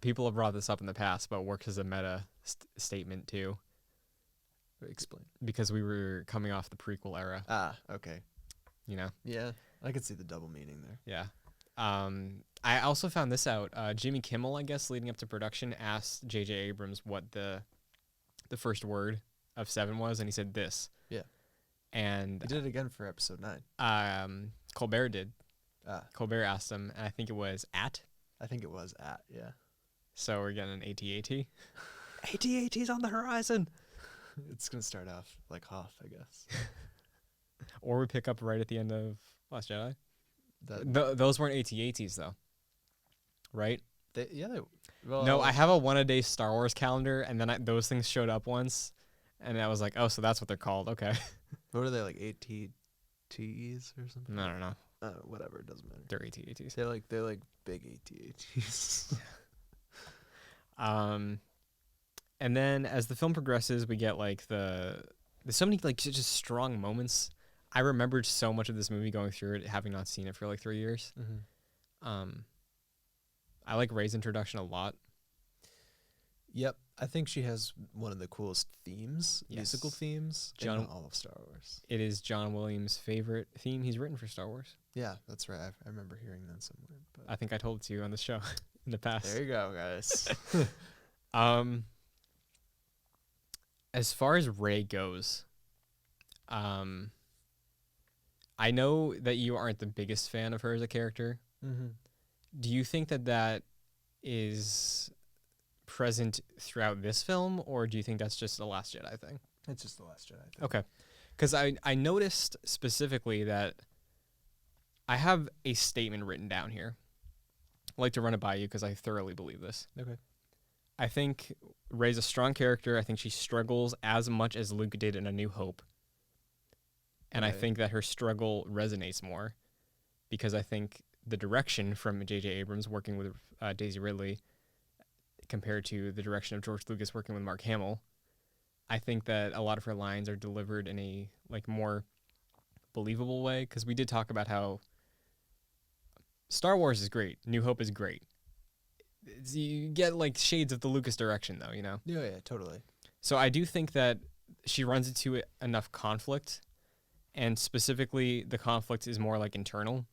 People have brought this up in the past, but works as a meta statement too, Explain. because we were coming off the prequel era, Ah, okay. you know? Yeah, I could see the double meaning there. Yeah. I also found this out. Jimmy Kimmel, I guess, leading up to production, asked J.J. Abrams what the first word of 7 was, and he said this. Yeah. And He did it again for episode 9. Colbert did. Ah, Colbert asked him, and I think it was at. I think it was at. Yeah. So we're getting an AT-AT. AT-AT's on the horizon. It's gonna start off like Hoth, I guess. Or we pick up right at the end of Last Jedi. That Those weren't AT-ATs, though. Right? well, No, I have a one-a-day Star Wars calendar, and then those things showed up once, and I was like, oh, so that's what they're called. Okay. What are they, like AT-ATs or something? I don't know. Whatever, it doesn't matter. They're AT-ATs. They're like big AT-ATs. And then as the film progresses, we get like there's so many like just strong moments. I remembered so much of this movie going through it, having not seen it for like 3 years. Mm-hmm. I like Rey's introduction a lot. Yep, I think she has one of the coolest themes, Yes. musical themes, in all of Star Wars. It is John Williams' favorite theme he's written for Star Wars. Yeah, that's right. I remember hearing that somewhere. But I think I told it to you on the show in the past. there you go, guys. As far as Rey goes, I know that you aren't the biggest fan of her as a character. Mm-hmm. Do you think that is present throughout this film, or do you think that's just a Last Jedi thing? It's just the Last Jedi thing. Okay. Because I noticed specifically that I have a statement written down here. I'd like to run it by you because I thoroughly believe this. Okay. I think Rey's a strong character. I think she struggles as much as Luke did in A New Hope. And I Okay. think that her struggle resonates more because I think the direction from J.J. Abrams working with Daisy Ridley compared to the direction of George Lucas working with Mark Hamill, I think that a lot of her lines are delivered in a like more believable way, because we did talk about how Star Wars is great, New Hope is great. You get like shades of the Lucas direction though, you know? Yeah, totally. So I do think that she runs into enough conflict, and specifically the conflict is more like internal,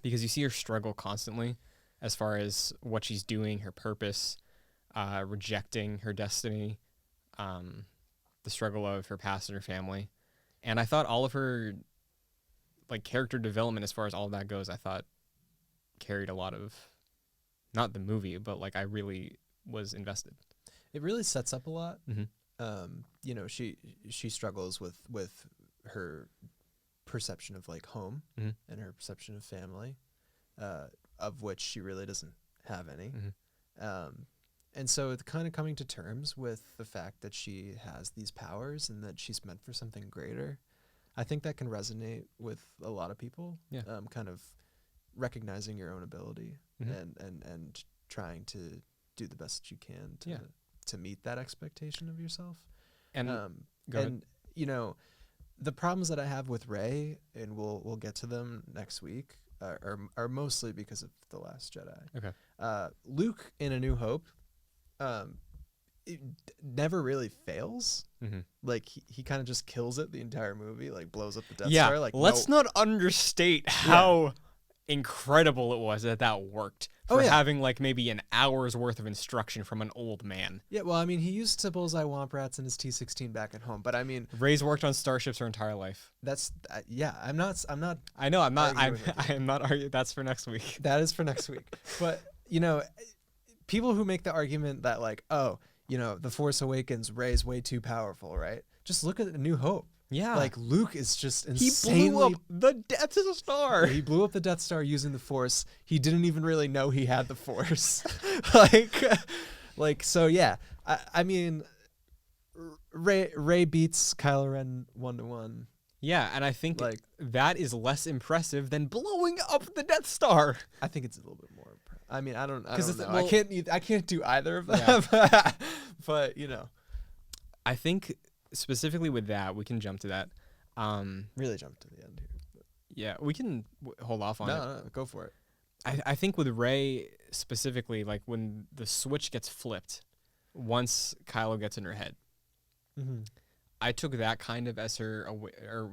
because you see her struggle constantly as far as what she's doing, her purpose, rejecting her destiny, the struggle of her past and her family. And I thought all of her like character development as far as all of that goes, I thought carried a lot of, not the movie, but like I really was invested. it really sets up a lot. Mm-hmm. You know, she struggles with her perception of like home Mm-hmm. and her perception of family, of which she really doesn't have any. Mm-hmm. And so it's kind of coming to terms with the fact that she has these powers and that she's meant for something greater. I think that can resonate with a lot of people. Yeah. Kind of recognizing your own ability Mm-hmm. and trying to do the best you can to Yeah. to meet that expectation of yourself. And go ahead. And you know, the problems that I have with Rey, and we'll get to them next week, are mostly because of The Last Jedi. Okay. Luke in A New Hope, it never really fails. Mm-hmm. Like he kind of just kills it the entire movie, like blows up the Death Yeah, Star. Like let's not understate how incredible it was that worked for having like maybe an hour's worth of instruction from an old man. Yeah, well, I mean, he used to bullseye womp rats in his T-16 back at home, but I mean, Ray's worked on starships her entire life. that's yeah. I'm not. I know. I'm arguing with you. I'm not arguing. That's for next week. That is for next week. But you know, people who make the argument that like, oh, you know, The Force Awakens, Rey's way too powerful, right? Just look at A New Hope. Yeah. Like Luke is just He insanely. blew up the Death Star. He blew up the Death Star using the Force. He didn't even really know he had the Force. like so. Yeah. I mean, Rey beats Kylo Ren 1-1. Yeah, and I think Like- that is less impressive than blowing up the Death Star. I think it's a little bit more. I mean, I don't know. well- I can't do either of them. Yeah. But you know, I think specifically with that, we can jump to that. really jump to the end here. Yeah, we can hold off on it. No, go for it. I think with Rey specifically, like when the switch gets flipped, once Kylo gets in her head, Mm-hmm. I took that kind of as her,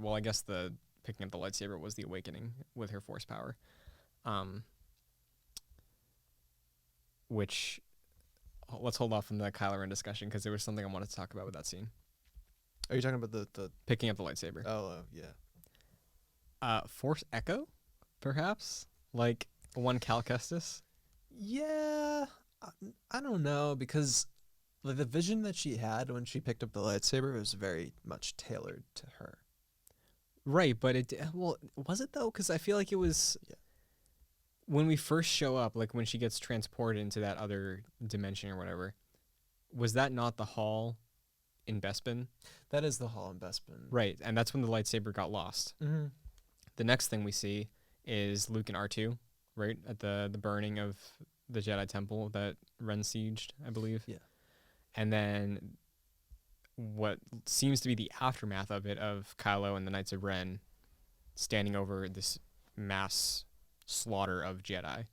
I guess the picking up the lightsaber was the awakening with her force power, which let's hold off on the Kylo Ren discussion because there was something I wanted to talk about with that scene. Are you talking about the? Picking up the lightsaber. Yeah. Force echo, perhaps like one Cal Kestis. Yeah, I don't know because like the vision that she had when she picked up the lightsaber was very much tailored to her. Right, but was it though? Because I feel like it was when we first show up, like when she gets transported into that other dimension or whatever. Was that not the hall in Bespin? That is the hall in Bespin. Right, and that's when the lightsaber got lost. Mm-hmm. The next thing we see is Luke and R2, right, at the burning of the Jedi Temple that Ren sieged, I believe. Yeah. And then what seems to be the aftermath of it, of Kylo and the Knights of Ren standing over this mass slaughter of Jedi.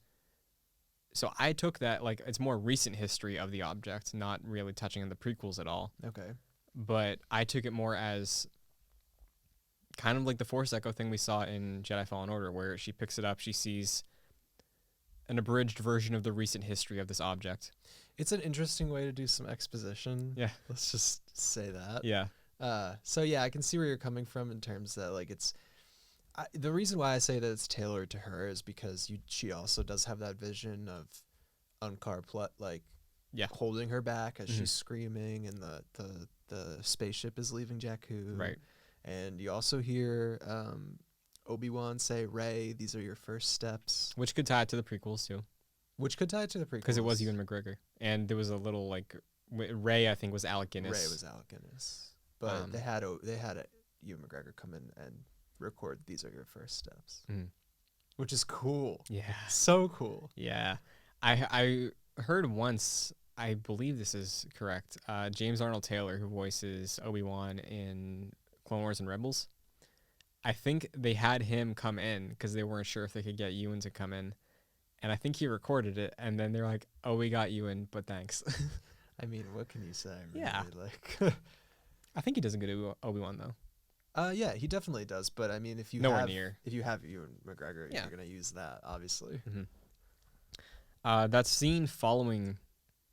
So I took that like it's more recent history of the object, not really touching on the prequels at all. Okay. But I took it more as kind of like the Force Echo thing we saw in Jedi Fallen Order, where she picks it up, she sees an abridged version of the recent history of this object. It's an interesting way to do some exposition. Yeah. Let's just say that. Yeah. So yeah, I can see where you're coming from in terms that like the reason why I say that it's tailored to her is because she also does have that vision of Unkar holding her back as she's screaming and the spaceship is leaving Jakku. Right. And you also hear Obi-Wan say, "Rey, these are your first steps," Which could tie it to the prequels too, which could tie it to the prequels because it was Ewan McGregor, and there was a little like Rey. I think was Alec Guinness. Rey was Alec Guinness, but they had Ewan McGregor come in and record "These are your first steps," which is cool. Yeah. So cool. Yeah. I heard once, I believe this is correct, James Arnold Taylor, who voices Obi-Wan in Clone Wars and Rebels, I think they had him come in because they weren't sure if they could get Ewan to come in. And I think he recorded it, and then they're like, "Oh, we got Ewan, but thanks." I mean, what can you say? Really? Yeah. Like, I think he does a good Obi-Wan, though. yeah, he definitely does. But I mean, if you Nowhere have near. if you have Ewan McGregor, Yeah. you're gonna use that, obviously. That scene following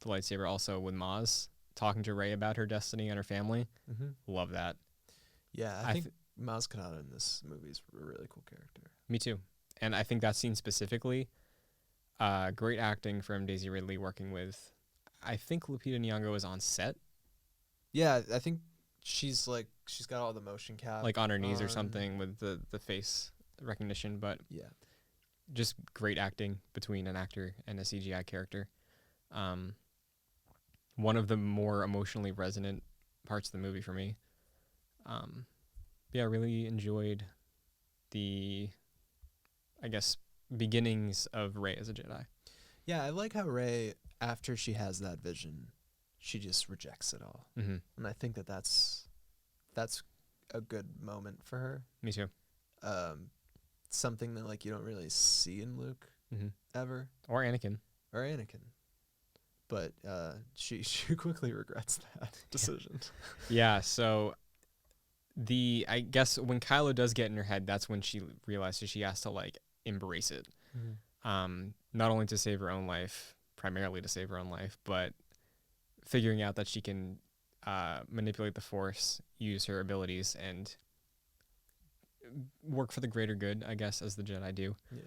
the lightsaber also with Maz talking to Rey about her destiny and her family. Love that. Yeah, I I think Maz Kanata in this movie is a really cool character. Me too. And I think that scene specifically, great acting from Daisy Ridley working with I think Lupita Nyong'o is on set, Yeah, I think she's got all the motion cap like on her knees or on. something with the face recognition, but Yeah. just great acting between an actor and a CGI character. One of the more emotionally resonant parts of the movie for me. Yeah, I really enjoyed the, I guess, beginnings of Rey as a Jedi. Yeah, I like how Rey, after she has that vision, she just rejects it all. Mm-hmm. And I think that's a good moment for her. Me too. Something that like you don't really see in Luke Mm-hmm. ever, Or Anakin. or Anakin. But she quickly regrets that decision. Yeah, so I guess when Kylo does get in her head, that's when she realizes she has to like embrace it. Not only to save her own life, primarily to save her own life, but figuring out that she can manipulate the Force, use her abilities, and work for the greater good, I guess, as the Jedi do. Yeah.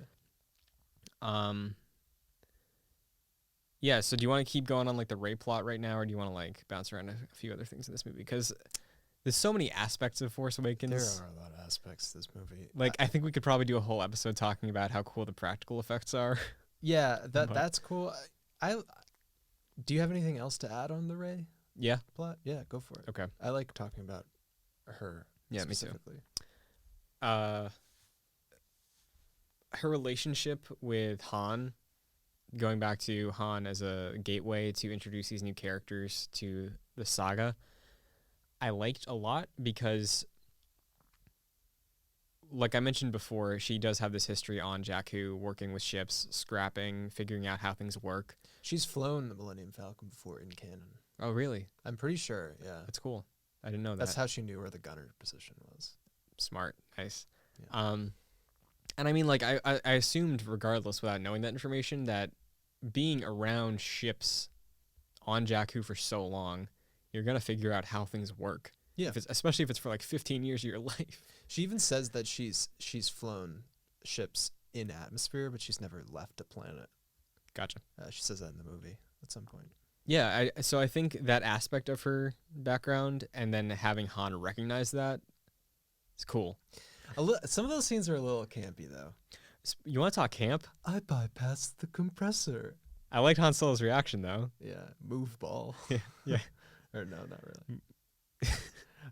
Yeah, so do you want to keep going on like the Rey plot right now, or do you want to like bounce around a few other things in this movie? Because there's so many aspects of Force Awakens. There are a lot of aspects to this movie. Like, I think we could probably do a whole episode talking about how cool the practical effects are. Yeah, But- that's cool. Do you have anything else to add on the Rey Yeah. plot? Yeah, go for it. Okay. I like talking about her. Yeah, me too. specifically. Her relationship with Han, going back to Han as a gateway to introduce these new characters to the saga, I liked a lot because, like I mentioned before, she does have this history on Jakku, working with ships, scrapping, figuring out how things work. She's flown the Millennium Falcon before in canon. Oh, really? I'm pretty sure. Yeah, That's cool. I didn't know that. that's how she knew where the gunner position was. Smart. Nice. Yeah. And I mean, like, I assumed, regardless, without knowing that information, that being around ships on Jakku for so long, you're going to figure out how things work. Yeah. Especially if it's for like 15 years of your life. She even says that she's flown ships in atmosphere, but she's never left a planet. Gotcha. She says that in the movie at some point. Yeah, so I think that aspect of her background and then having Han recognize that is cool. Some of those scenes are a little campy, though. You want to talk camp? I bypassed the compressor. I liked Han Solo's reaction, though. Yeah, move ball. Yeah. Or no, not really.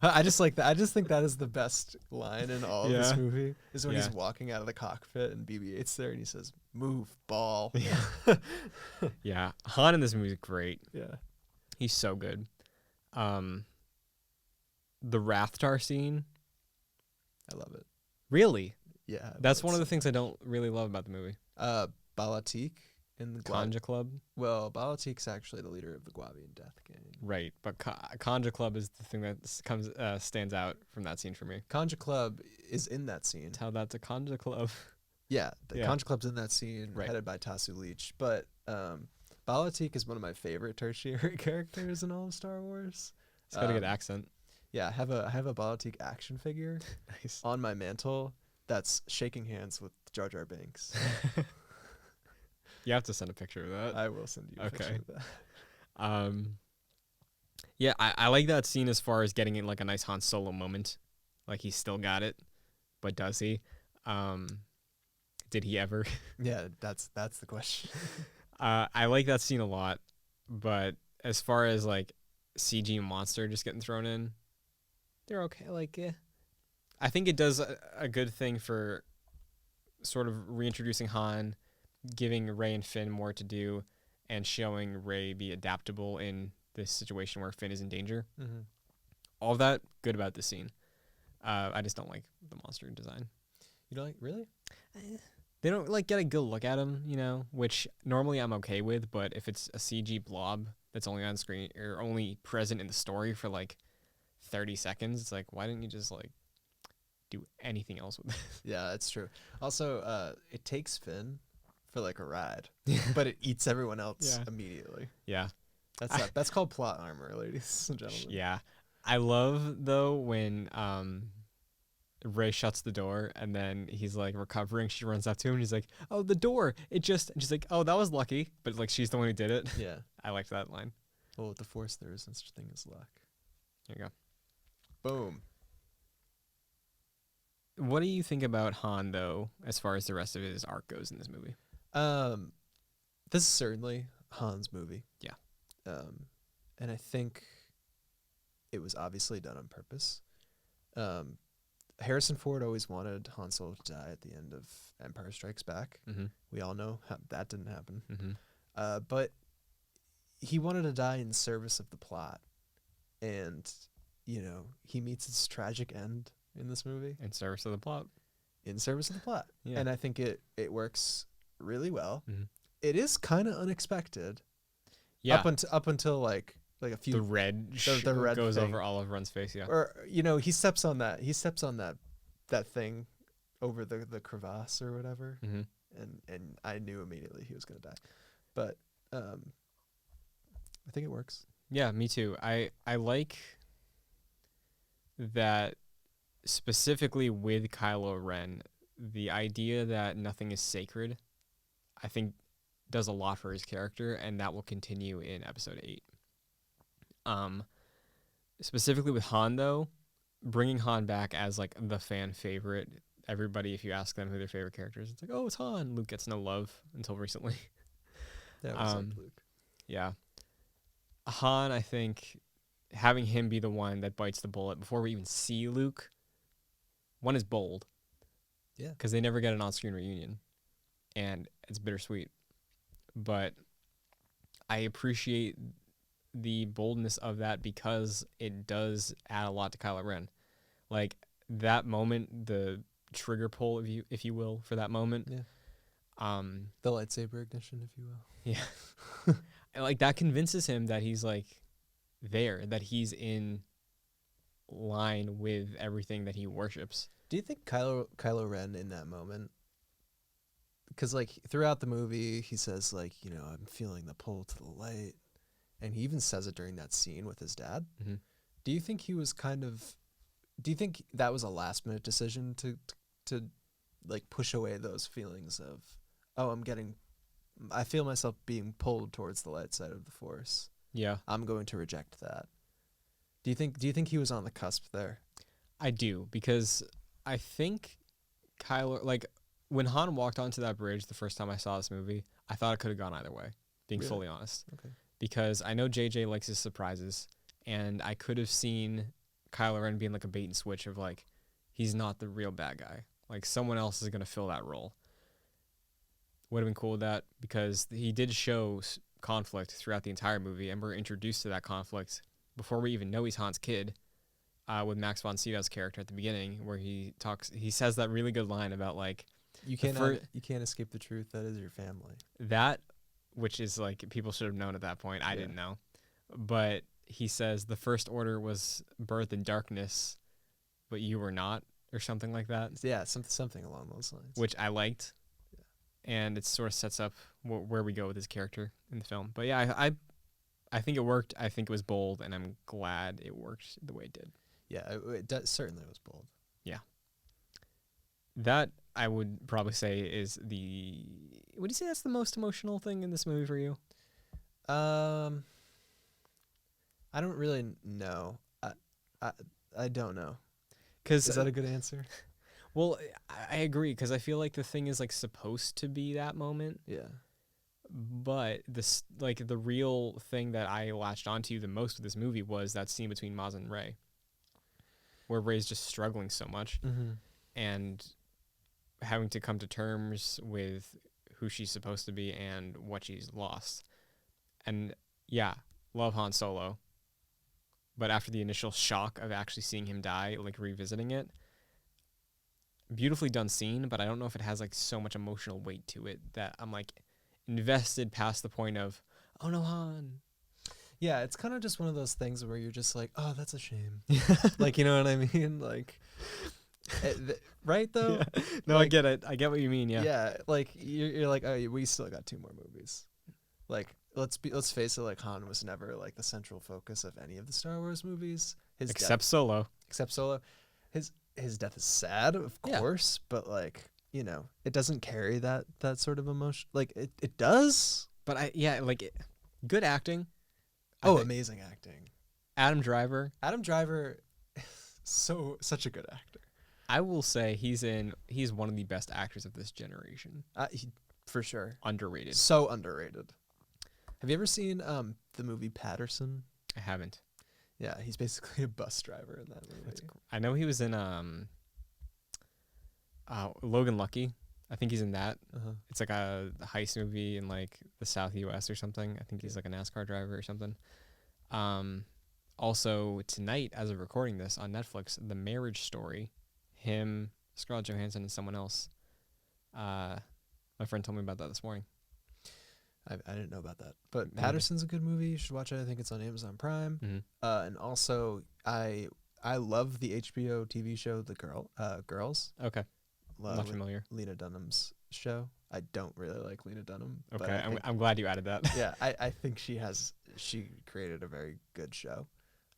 I just like that. I just think that is the best line in all of this Yeah. movie. Is when Yeah. he's walking out of the cockpit and BB-8's there and he says, "Move, ball." Yeah. Yeah, Han in this movie is great. Yeah. He's so good. The Rathtar scene, I love it. really? Yeah. That's one of the things I don't really love about the movie. Balatik in the Conja Club? Well, Balatik's actually the leader of the Guavian Death Gang. Right, but Conja Club is the thing that stands out from that scene for me. Conja Club is in that scene. Tell that to Conja Club. Yeah, the Yeah. Conja Club's in that scene, Right. headed by Tasu Leech. But Balatik is one of my favorite tertiary characters in all of Star Wars. He's got a good Um, accent. Yeah, I have a Balatik action figure Nice. on my mantle that's shaking hands with Jar Jar Binks. You have to send a picture of that. I will send you a picture Okay. of that. Yeah, I like that scene as far as getting it like a nice Han Solo moment. Like he's still got it, but does he? Did he ever? Yeah, that's the question. I like that scene a lot, but as far as like CG monster just getting thrown in, they're okay. Like, I think it does a good thing for sort of reintroducing Han, giving Rey and Finn more to do, and showing Rey be adaptable in this situation where Finn is in danger. Mm-hmm. All of that good about this scene. I just don't like the monster design. You don't like really? They don't like get a good look at him, you know, which normally I'm okay with, but if it's a CG blob that's only on screen or only present in the story for like 30 seconds, it's like, why didn't you just like do anything else with it? Yeah, that's true. Also, it takes Finn for like a ride, but it eats everyone else Yeah. immediately. Yeah. That's called plot armor, ladies and gentlemen. Yeah. I love though when Ray shuts the door, and then he's like recovering. She runs up to him, and he's like, "Oh, the door! It just..." And she's like, "Oh, that was lucky," but like she's the one who did it. Yeah. I liked that line. Well, with the Force, there is such a thing as luck. There you go. Boom. What do you think about Han, though, as far as the rest of his arc goes in this movie? This is certainly Han's movie. Yeah. And I think it was obviously done on purpose. Harrison Ford always wanted Han Solo to die at the end of Empire Strikes Back. Mm-hmm. We all know that didn't happen. Mm-hmm. But he wanted to die in service of the plot. And, you know, he meets his tragic end in this movie. In service of the plot. In service of the plot. Yeah. And I think it works really well. Mm-hmm. It is kind of unexpected. Yeah. Up until like a few The red, the red goes thing. over Olive Run's face, yeah. Or he steps on that thing over the crevasse or whatever. Mm-hmm. And I knew immediately he was going to die. But I think it works. Yeah, me too. I like that specifically with Kylo Ren, the idea that nothing is sacred, I think does a lot for his character, and that will continue in episode 8. Specifically with Han, though, bringing Han back as like the fan favorite. Everybody, if you ask them who their favorite character is, it's like, oh, it's Han. Luke gets no love until recently. That was like Luke. Yeah. Han, I think, having him be the one that bites the bullet before we even see Luke, one is bold. Yeah. Because they never get an on-screen reunion, and it's bittersweet. But I appreciate the boldness of that because it does add a lot to Kylo Ren. Like, that moment, the trigger pull, if you will, for that moment. Yeah. The lightsaber ignition, if you will. Yeah. And, like, that convinces him that he's, like, there, that he's in line with everything that he worships. Do you think Kylo Ren in that moment? Because, like, throughout the movie, he says, like, I'm feeling the pull to the light. And he even says it during that scene with his dad. Mm-hmm. Do you think he was do you think that was a last-minute decision to like, push away those feelings of, oh, I feel myself being pulled towards the light side of the Force. Yeah. I'm going to reject that. Do you think he was on the cusp there? I do, because I think Kylo, like, when Han walked onto that bridge the first time I saw this movie, I thought it could have gone either way, being Really? fully honest. Okay. Because I know JJ likes his surprises, and I could have seen Kylo Ren being like a bait and switch of, like, he's not the real bad guy. Like, someone else is going to fill that role. Would have been cool with that, because he did show conflict throughout the entire movie, and we're introduced to that conflict before we even know he's Han's kid, with Max von Sydow's character at the beginning, where he says that really good line about, like, you can't escape the truth. That is your family. That, which is, like, people should have known at that point. I didn't know. But he says the First Order was birthed in darkness, but you were not, or something like that. Yeah, something along those lines. Which I liked. Yeah. And it sort of sets up where we go with his character in the film. But yeah, I think it worked. I think it was bold, and I'm glad it worked the way it did. Yeah, certainly was bold. Yeah. That, I would probably say, is would you say that's the most emotional thing in this movie for you? I don't really know. I don't know. Is that a good answer? Well, I agree, because I feel like the thing is, like, supposed to be that moment. Yeah. But the real thing that I latched onto the most with this movie was that scene between Maz and Rey, where Rey's just struggling so much, and having to come to terms with who she's supposed to be and what she's lost. And yeah, love Han Solo. But after the initial shock of actually seeing him die, like, revisiting it, beautifully done scene, but I don't know if it has, like, so much emotional weight to it that I'm, like, invested past the point of, oh no, Han. Yeah, it's kind of just one of those things where you're just like, oh, that's a shame. Like, you know what I mean? Like, right though? Yeah. No, like, I get it. I get what you mean. Yeah. Yeah, like you're like, oh, we still got 2 more movies. Like, let's face it. Like, Han was never, like, the central focus of any of the Star Wars movies. Except Solo. Except Solo. his death is sad, of Yeah. course, but like, it doesn't carry that sort of emotion. Like it does. But good acting. I Oh, think amazing acting. Adam Driver. Adam Driver, such a good actor. I will say he's one of the best actors of this generation. For sure. Underrated. So underrated. Have you ever seen the movie Patterson? I haven't. Yeah, he's basically a bus driver in that movie. I know he was in Logan Lucky. I think he's in that. Uh-huh. It's like a heist movie in like the South US or something. I think he's like a NASCAR driver or something. Also tonight, as of recording this on Netflix, The Marriage Story. Him, Scarlett Johansson, and someone else. My friend told me about that this morning. I didn't know about that. But Patterson's a good movie. You should watch it. I think it's on Amazon Prime. Mm-hmm. And also, I love the HBO TV show The Girls. Okay. I'm not familiar. Lena Dunham's show. I don't really like Lena Dunham. Okay, I'm glad you added that. Yeah, I think she created a very good show.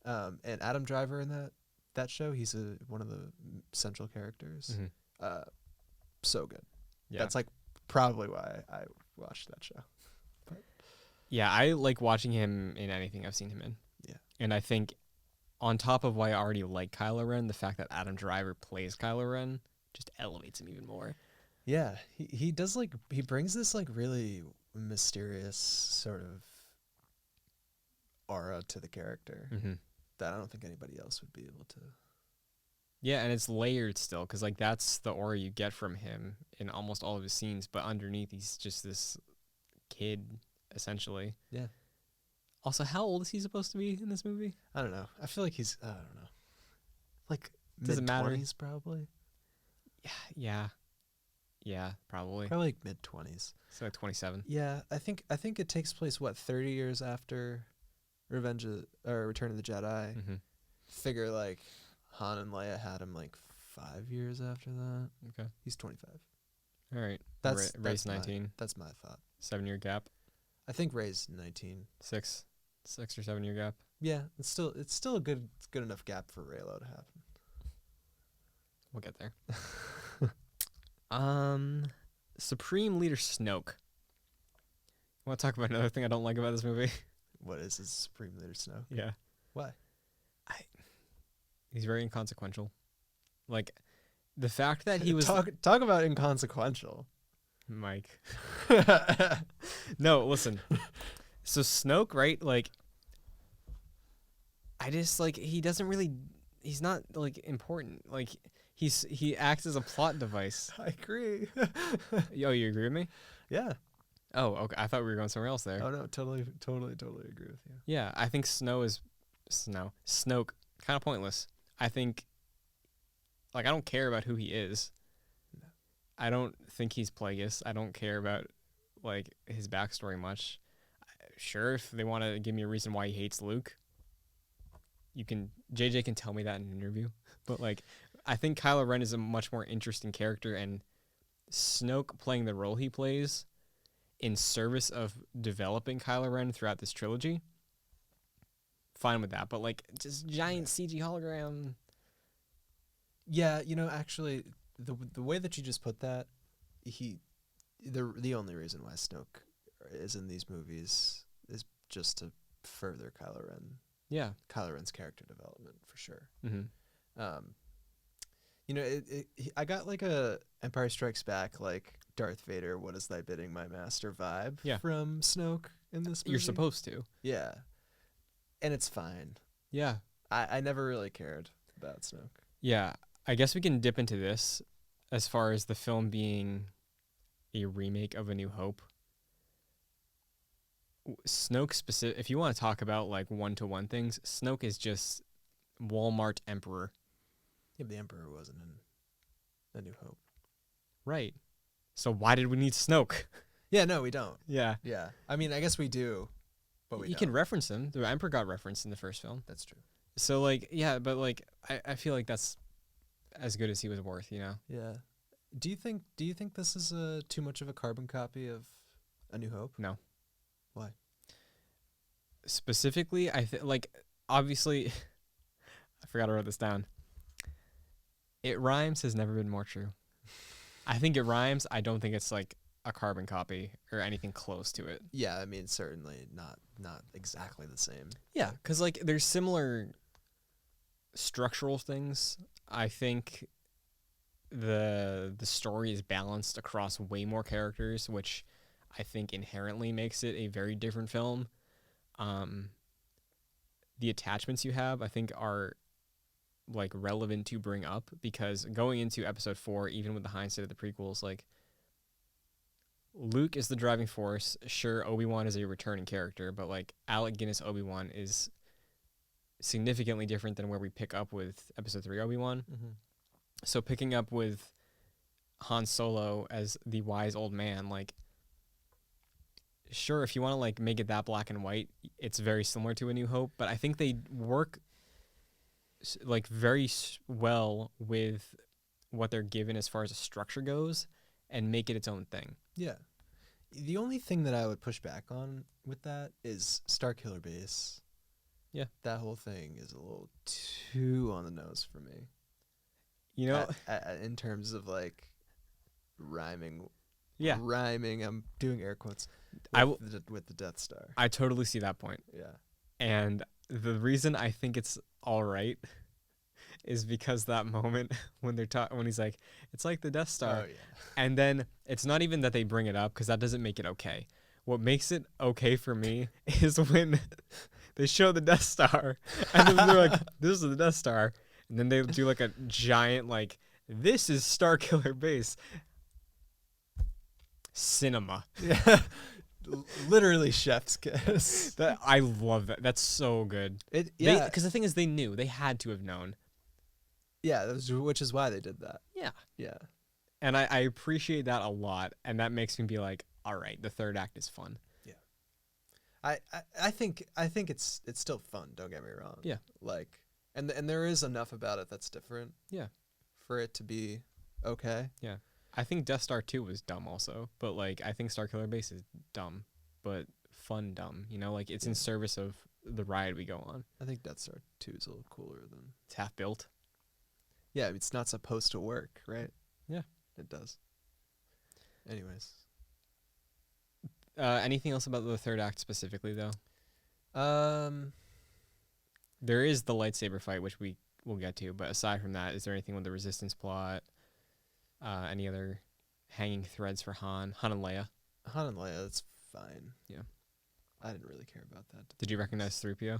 And Adam Driver in that show, he's one of the central characters. Mm-hmm. So good. Yeah. That's like probably why I watched that show. Yeah, I like watching him in anything I've seen him in. Yeah. And I think on top of why I already like Kylo Ren, the fact that Adam Driver plays Kylo Ren just elevates him even more. Yeah, he does he brings this like really mysterious sort of aura to the character that I don't think anybody else would be able to. Yeah, and it's layered still because like that's the aura you get from him in almost all of his scenes, but underneath he's just this kid essentially. Yeah. Also, how old is he supposed to be in this movie? I don't know. I feel like I don't know. Like Doesn't matter. mid-20s probably. Yeah, probably. Probably like mid-20s. So like 27. Yeah, I think it takes place 30 years after Return of the Jedi. Mm-hmm. Figure like Han and Leia had him like 5 years after that. Okay. He's 25. All right. That's Ray's 19. That's my thought. 7-year gap. I think Ray's 19. 6 or 7 year gap. Yeah, it's still a good enough gap for Raylo to happen. We'll get there. Supreme Leader Snoke. Want to talk about another thing I don't like about this movie? What is his Supreme Leader Snoke? Yeah. Why? He's very inconsequential. Like the fact that he was talk about inconsequential. Mike. No, listen. So Snoke, right? Like I just like he's not like important. Like he acts as a plot device. I agree. Yo, you agree with me? Yeah. Oh, okay. I thought we were going somewhere else there. Oh no, totally agree with you. Yeah, I think Snoke kind of pointless. I think like I don't care about who he is. No. I don't think he's Plagueis. I don't care about like his backstory much. Sure, if they want to give me a reason why he hates Luke, JJ can tell me that in an interview. But like I think Kylo Ren is a much more interesting character, and Snoke playing the role he plays in service of developing Kylo Ren throughout this trilogy, fine with that. But like just giant CG hologram. Yeah, actually the way that you just put that, the only reason why Snoke is in these movies is just to further Kylo Ren. Yeah. Kylo Ren's character development for sure. Mm-hmm. I got like a Empire Strikes Back, like Darth Vader, what is thy bidding, my master vibe from Snoke in this movie. You're supposed to. Yeah. And it's fine. Yeah. I never really cared about Snoke. Yeah. I guess we can dip into this as far as the film being a remake of A New Hope. Snoke specific. If you want to talk about like one-to-one things, Snoke is just Walmart Emperor. Yeah, but the Emperor wasn't in A New Hope. Right. So why did we need Snoke? Yeah, no, we don't. Yeah. Yeah. I mean, I guess we do, but we You don't. can reference him. The Emperor got referenced in the first film. That's true. So like, yeah, but like, I feel like that's as good as he was worth, Yeah. Do you think this is too much of a carbon copy of A New Hope? No. Why? Specifically, like obviously, I forgot to write this down. It rhymes has never been more true. I think it rhymes. I don't think it's like a carbon copy or anything close to it. Yeah, I mean, certainly not exactly the same. Yeah, because like there's similar structural things. I think the story is balanced across way more characters, which I think inherently makes it a very different film. The attachments you have, I think, are like relevant to bring up, because going into episode 4, even with the hindsight of the prequels, like Luke is the driving force. Sure, Obi-Wan is a returning character, but like Alec Guinness Obi-Wan is significantly different than where we pick up with episode 3 Obi-Wan. Mm-hmm. So picking up with Han Solo as the wise old man, like, sure, if you want to like make it that black and white, it's very similar to A New Hope, but I think they work like very well with what they're given as far as a structure goes and make it its own thing. Yeah. The only thing that I would push back on with that is Starkiller Base. Yeah. That whole thing is a little too on the nose for me. You know, In terms of like rhyming. yeah, Rhyming, I'm doing air quotes with the Death Star. I totally see that point. Yeah. And the reason I think it's all right is because that moment when when he's like, it's like the Death Star. Oh, yeah. And then it's not even that they bring it up, because that doesn't make it okay. What makes it okay for me is when they show the Death Star and then they're like, this is the Death Star. And then they do like a giant, like, this is Starkiller Base. Cinema. Yeah. Literally chef's kiss. That I love that. That's so good. Yeah. Because the thing is, they knew. They had to have known. Yeah, which is why they did that. Yeah. Yeah. And I appreciate that a lot. And that makes me be like, all right, the third act is fun. Yeah. I think it's still fun, don't get me wrong. Yeah. Like and there is enough about it that's different. Yeah. For it to be okay. Yeah. I think Death Star 2 was dumb also. But like, I think Starkiller Base is dumb, but fun dumb. You know, like it's in service of the ride we go on. I think Death Star 2 is a little cooler than. It's half built. Yeah, it's not supposed to work, right? Yeah. It does. Anyways. Anything else about the third act specifically, though? There is the lightsaber fight, which we will get to. But aside from that, is there anything with the Resistance plot? Any other hanging threads for Han and Leia? Han and Leia, that's fine. Yeah. I didn't really care about that. Did you recognize 3PO?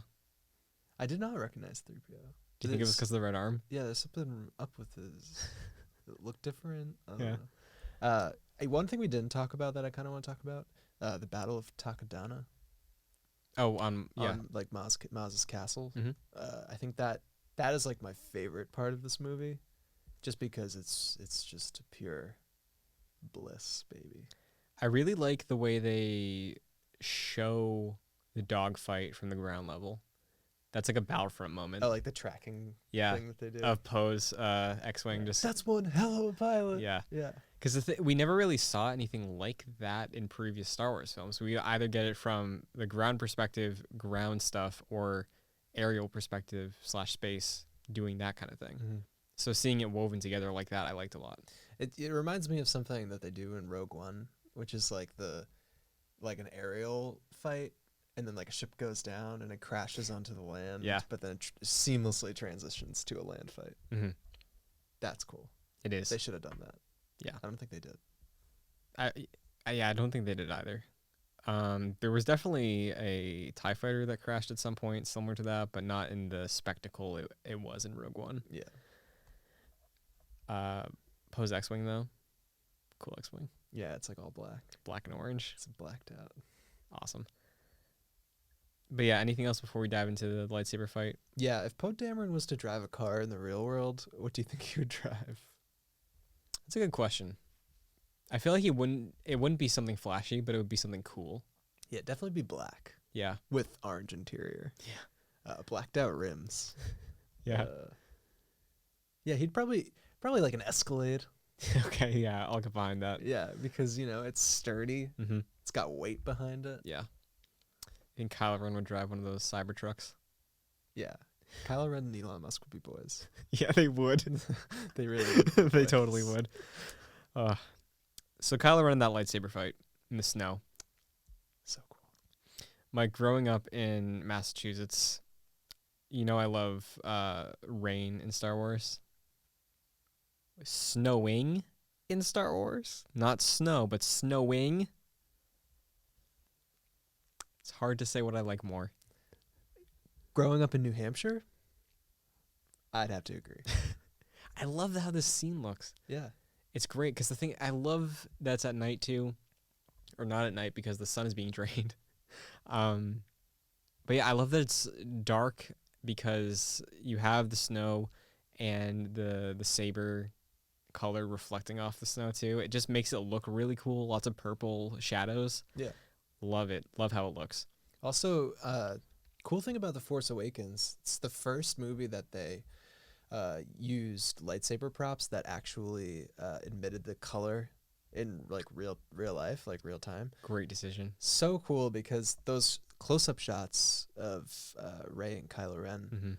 I did not recognize 3PO. Do you think it was because of the red arm? Yeah, there's something up with his. It looked different. I don't Yeah. know. One thing we didn't talk about that I kind of want to talk about, the Battle of Takodana. Oh, yeah. On like Maz's castle. Mhm. I think that is like my favorite part of this movie, just because it's just pure bliss, baby. I really like the way they show the dogfight from the ground level. That's like a Battlefront moment. Oh, like the tracking Yeah. thing that they did. Of Poe's X-Wing. Just That's one hell of a pilot. Yeah. Yeah. Because we never really saw anything like that in previous Star Wars films. We either get it from the ground perspective, ground stuff, or aerial perspective / space doing that kind of thing. Mm-hmm. So seeing it woven together like that, I liked a lot. It reminds me of something that they do in Rogue One, which is like an aerial fight, and then like a ship goes down and it crashes onto the land. Yeah. But then it seamlessly transitions to a land fight. Mm-hmm. That's cool. It is. They should have done that. Yeah. I don't think they did. I don't think they did either. There was definitely a TIE fighter that crashed at some point, similar to that, but not in the spectacle it was in Rogue One. Yeah. Poe's X-Wing, though. Cool X-Wing. Yeah, it's like all black. Black and orange. It's blacked out. Awesome. But yeah, anything else before we dive into the lightsaber fight? Yeah, if Poe Dameron was to drive a car in the real world, what do you think he would drive? That's a good question. I feel like it wouldn't be something flashy, but it would be something cool. Yeah, definitely be black Yeah. with orange interior. Yeah. Blacked out rims. Yeah. Yeah, he'd probably like an Escalade. Okay, yeah, I'll combine that. Yeah, because it's sturdy. Mm-hmm. It's got weight behind it. Yeah. I think Kylo Ren would drive one of those Cybertrucks. Yeah. Kylo Ren and Elon Musk would be boys. Yeah, they would. They really would be They totally boys. would. So Kylo Ren in that lightsaber fight in the snow. So cool. Mike, growing up in Massachusetts, I love rain in Star Wars. Snowing in Star Wars? Not snow, but snowing. It's hard to say what I like more. Growing up in New Hampshire, I'd have to agree. I love how this scene looks. Yeah. It's great because I love that's at night too, or not at night because the sun is being drained. But yeah, I love that it's dark because you have the snow and the saber color reflecting off the snow too. It just makes it look really cool. Lots of purple shadows. Yeah. Love it. Love how it looks. Also, cool thing about The Force Awakens, it's the first movie that they used lightsaber props that actually emitted the color in like real life, like real time. Great decision. So cool because those close-up shots of Rey and Kylo Ren,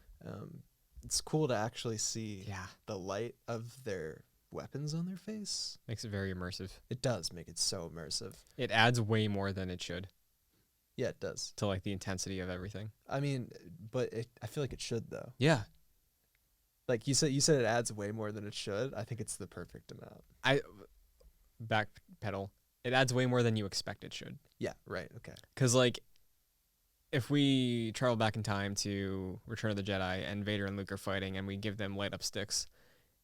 it's cool to actually see the light of their weapons on their face. Makes it very immersive. It does make it so immersive. It adds way more than it should Yeah, it does. to like the intensity of everything. I mean, but I feel like it should though. Yeah. Like you said it adds way more than it should. I think it's the perfect amount. Backpedal. It adds way more than you expect it should. Yeah, right. Okay. Because, like, if we travel back in time to Return of the Jedi and Vader and Luke are fighting and we give them light up sticks,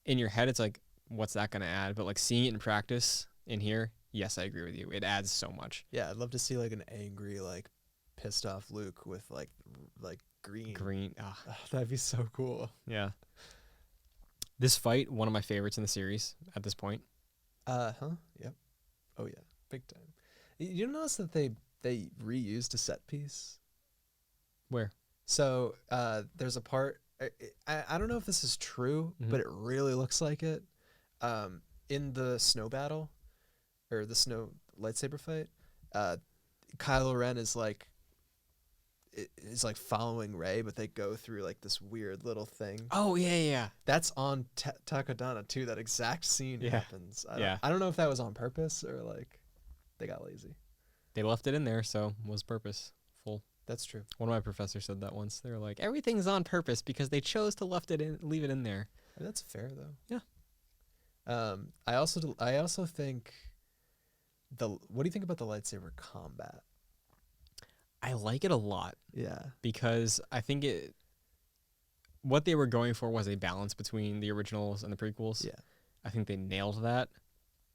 in your head, it's like, what's that going to add? But, like, seeing it in practice in here, yes, I agree with you. It adds so much. Yeah, I'd love to see, like, an angry, like, pissed off Luke with, like green. Green. Oh, that'd be so cool. Yeah. This fight, one of my favorites in the series at this point. Yep. Oh, yeah. Big time. You notice that they reused a set piece? Where? So there's a part, I don't know if this is true, but it really looks like it. In the snow battle, or the snow lightsaber fight, Kylo Ren is like following Rey, but they go through like this weird little thing. Oh, yeah. That's on Takodana too. That exact scene happens. I don't know if that was on purpose or like they got lazy. They left it in there, so was purposeful. That's true. One of my professors said that once. They were like, everything's on purpose because they chose to leave it in there. I mean, that's fair though. Yeah. I also think what do you think about the lightsaber combat? I like it a lot. Yeah. Because I think what they were going for was a balance between the originals and the prequels. Yeah. I think they nailed that.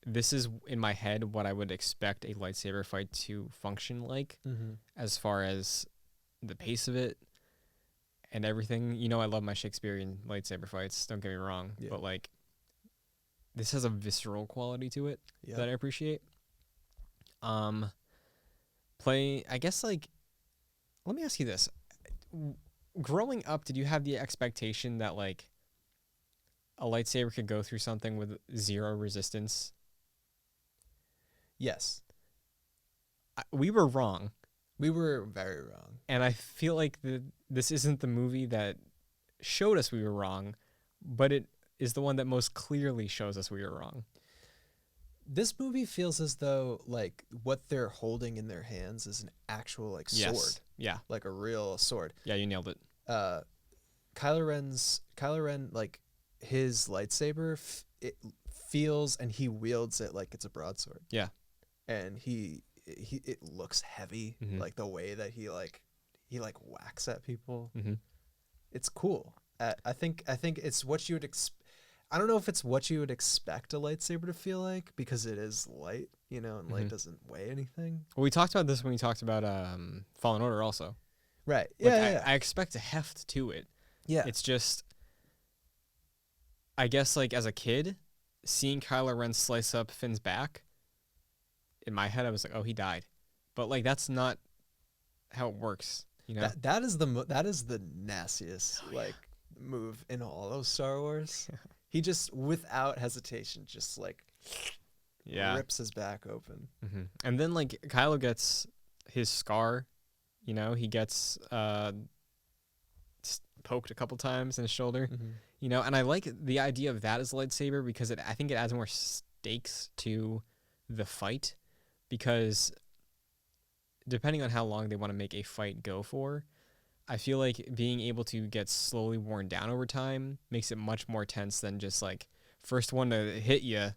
This is, in my head, what I would expect a lightsaber fight to function like, as far as the pace of it and everything. I love my Shakespearean lightsaber fights, don't get me wrong. Yeah. But, like, this has a visceral quality to it that I appreciate. I guess, like, let me ask you this. Growing up, did you have the expectation that, like, a lightsaber could go through something with zero resistance? Yes. We were wrong. We were very wrong. And I feel like this isn't the movie that showed us we were wrong, but it is the one that most clearly shows us we were wrong. This movie feels as though like what they're holding in their hands is an actual like sword. Yes. Yeah. Like a real sword. Yeah, you nailed it. Kylo Ren, like his lightsaber, it feels and he wields it like it's a broadsword. Yeah. And it looks heavy, like the way that he whacks at people. It's cool. I think it's what you would I don't know if it's what you would expect a lightsaber to feel like because it is light, and light doesn't weigh anything. Well, we talked about this when we talked about Fallen Order also. Right. Like, Yeah. I expect a heft to it. Yeah. It's just, I guess, like, as a kid, seeing Kylo Ren slice up Finn's back, in my head, I was like, oh, he died. But, like, that's not how it works, That is the nastiest, move in all of Star Wars. He just, without hesitation, just, rips his back open. And then, like, Kylo gets his scar, he gets poked a couple times in his shoulder. Mm-hmm. You know, and I like the idea of that as a lightsaber because I think it adds more stakes to the fight, because depending on how long they want to make a fight go for, I feel like being able to get slowly worn down over time makes it much more tense than just like first one to hit you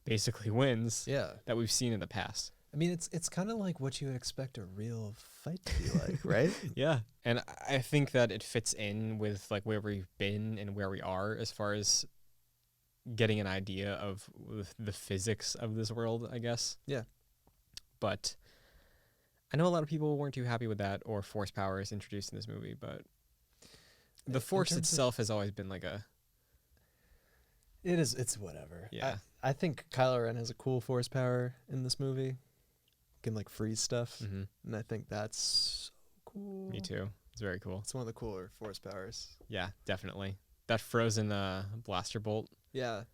basically wins Yeah. that we've seen in the past. I mean, it's kind of like what you would expect a real fight to be like, right? Yeah. And I think that it fits in with like where we've been and where we are as far as getting an idea of the physics of this world, I guess. Yeah. But I know a lot of people weren't too happy with that or force powers introduced in this movie, but the force itself has always been like a... It's whatever. Yeah. I think Kylo Ren has a cool force power in this movie. Can like freeze stuff, and I think that's so cool. Me too. It's very cool. It's one of the cooler force powers. Yeah, definitely. That frozen blaster bolt. Yeah.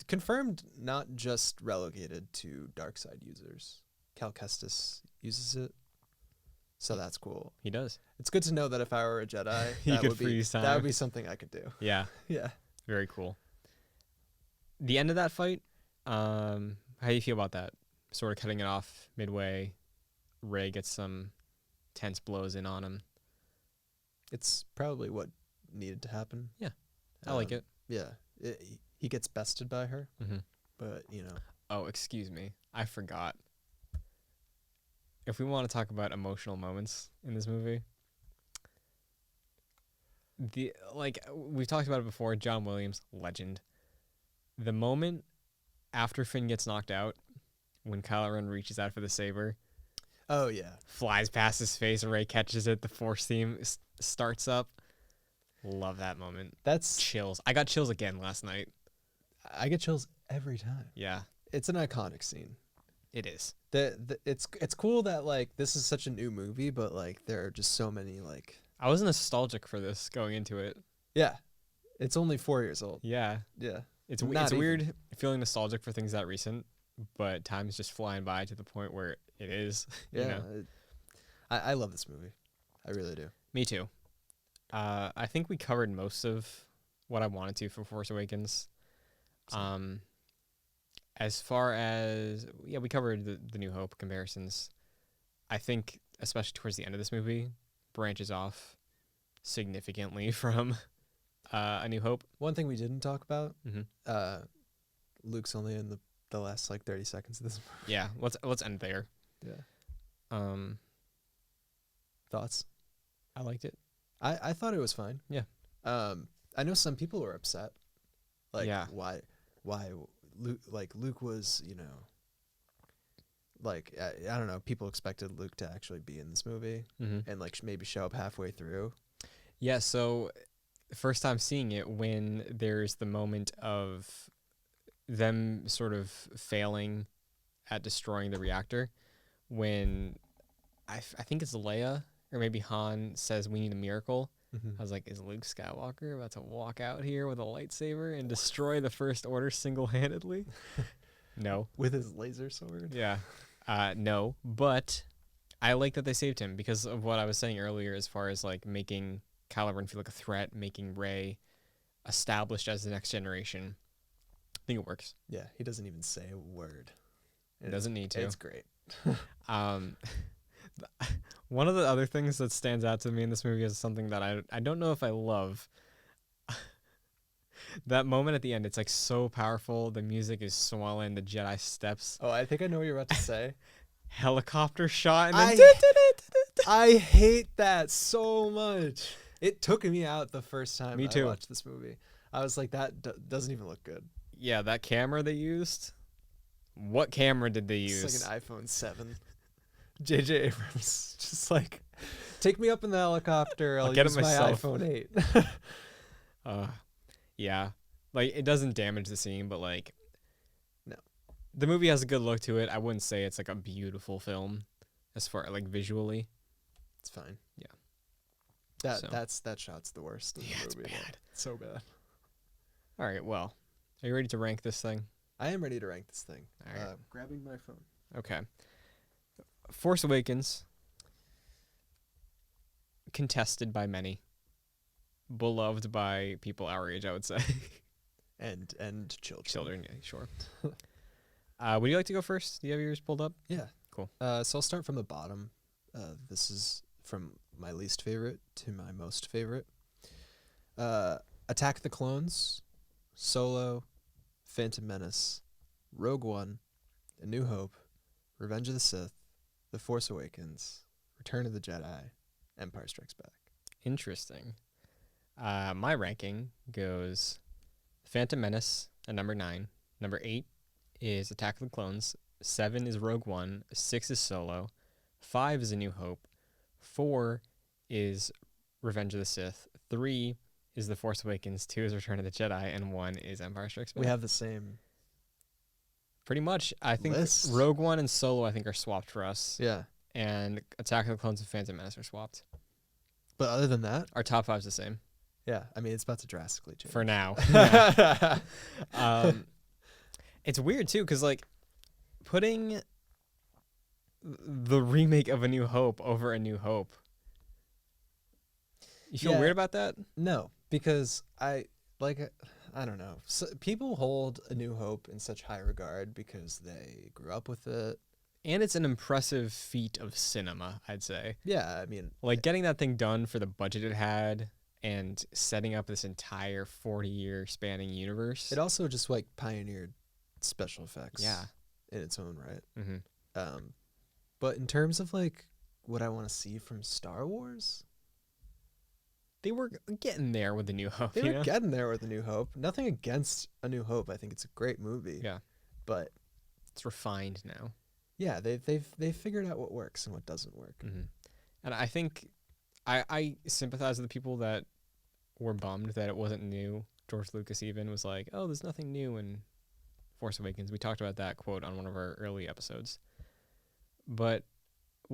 Confirmed, not just relegated to dark side users. Cal Kestis uses it, so that's cool. He does. It's good to know that if I were a Jedi, He could freeze time. that would be something I could do. Yeah. Yeah. Very cool. The end of that fight, how do you feel about that? Sort of cutting it off midway. Rey gets some tense blows in on him. It's probably what needed to happen. Yeah. I like it. Yeah. He gets bested by her, Mm-hmm. but, you know. Oh, excuse me. I forgot. If we want to talk about emotional moments in this movie, we've talked about it before, John Williams, legend. The moment after Finn gets knocked out, when Kylo Ren reaches out for the saber, Oh, yeah. flies past his face, Rey catches it, the Force theme starts up. Love that moment. That's... Chills. I got chills again last night. I get chills every time. Yeah, It's an iconic scene. it is. It's cool that, like, this is such a new movie, but, like, there are just so many, like... I was nostalgic for this going into it. Yeah. It's only 4 years old. Yeah. Yeah. It's Not even. weird feeling nostalgic for things that recent, but time's just flying by to the point where it is. Yeah. You know? I love this movie. I really do. Me too. I think we covered most of what I wanted to for Force Awakens. As far as we covered the New Hope comparisons. I think, especially towards the end of this movie, branches off significantly from A New Hope. One thing we didn't talk about, Mm-hmm. Luke's only in the last, like, 30 seconds of this movie. Yeah, let's end there. Yeah. Thoughts? I liked it. I thought it was fine. Yeah. I know some people were upset. Like, Yeah. why Luke was, you know, like, I don't know, people expected Luke to actually be in this movie Mm-hmm. and, like, maybe show up halfway through. Yeah, so first time seeing it when there's the moment of them sort of failing at destroying the reactor, when I think it's Leia or maybe Han says we need a miracle. I was like, is Luke Skywalker about to walk out here with a lightsaber and destroy the First Order single-handedly? No. With his laser sword? Yeah. No, but I like that they saved him because of what I was saying earlier as far as like making Kylo Ren feel like a threat, making Rey established as the next generation. I think it works. Yeah, he doesn't even say a word. He doesn't need to. It's great. One of the other things that stands out to me in this movie is something that I don't know if I love. That moment at the end, it's like so powerful. The music is swelling. The Jedi steps. Oh, I think I know what you're about to say. Helicopter shot. And then I hate that so much. It took me out the first time Me I too. watched this movie. I was like, that doesn't even look good. Yeah, that camera they used. What camera did they use? It's like an iPhone 7. J.J. Abrams just like, take me up in the helicopter. I'll get it use my myself. iPhone 8. Yeah, like it doesn't damage the scene, but like, No. The movie has a good look to it. I wouldn't say it's like a beautiful film, as far like visually. It's fine. Yeah. That shot's the worst. In the It's movie. bad. It's so bad. All right, well, are you ready to rank this thing? I am ready to rank this thing. All right. Grabbing my phone. Okay. Force Awakens contested by many, beloved by people our age, I would say. And children. Children, yeah, sure. Would you like to go first? Do you have yours pulled up? Yeah. Cool. So I'll start from the bottom. This is from my least favorite to my most favorite. Attack the Clones, Solo, Phantom Menace, Rogue One, A New Hope, Revenge of the Sith, The Force Awakens, Return of the Jedi, Empire Strikes Back. Interesting. My ranking goes Phantom Menace at number 9. Number 8 is Attack of the Clones. 7 is Rogue One. 6 is Solo. 5 is A New Hope. 4 is Revenge of the Sith. 3 is The Force Awakens. 2 is Return of the Jedi. And 1 is Empire Strikes Back. We have the same. Pretty much. I think list. Rogue One and Solo, I think, are swapped for us. Yeah. And Attack of the Clones and Phantom Menace are swapped. But other than that, Our top 5's the same. yeah, I mean, it's about to drastically change. For now. Yeah. It's weird, too, because, like, putting the remake of A New Hope over A New Hope, you feel Yeah. weird about that? No, because I don't know. So people hold A New Hope in such high regard because they grew up with it. And it's an impressive feat of cinema, I'd say. Yeah, I mean, Like, getting that thing done for the budget it had and setting up this entire 40-year spanning universe. it also just like pioneered special effects. Yeah. In its own right. Mm-hmm. But in terms of like what I want to see from Star Wars, They were getting there with A New Hope. they you were know? getting there with A New Hope. Nothing against A New Hope. I think it's a great movie. Yeah. But It's refined now. yeah, they've figured out what works and what doesn't work. Mm-hmm. And I think I sympathize with the people that were bummed that it wasn't new. George Lucas even was like, oh, there's nothing new in Force Awakens. We talked about that quote on one of our early episodes. But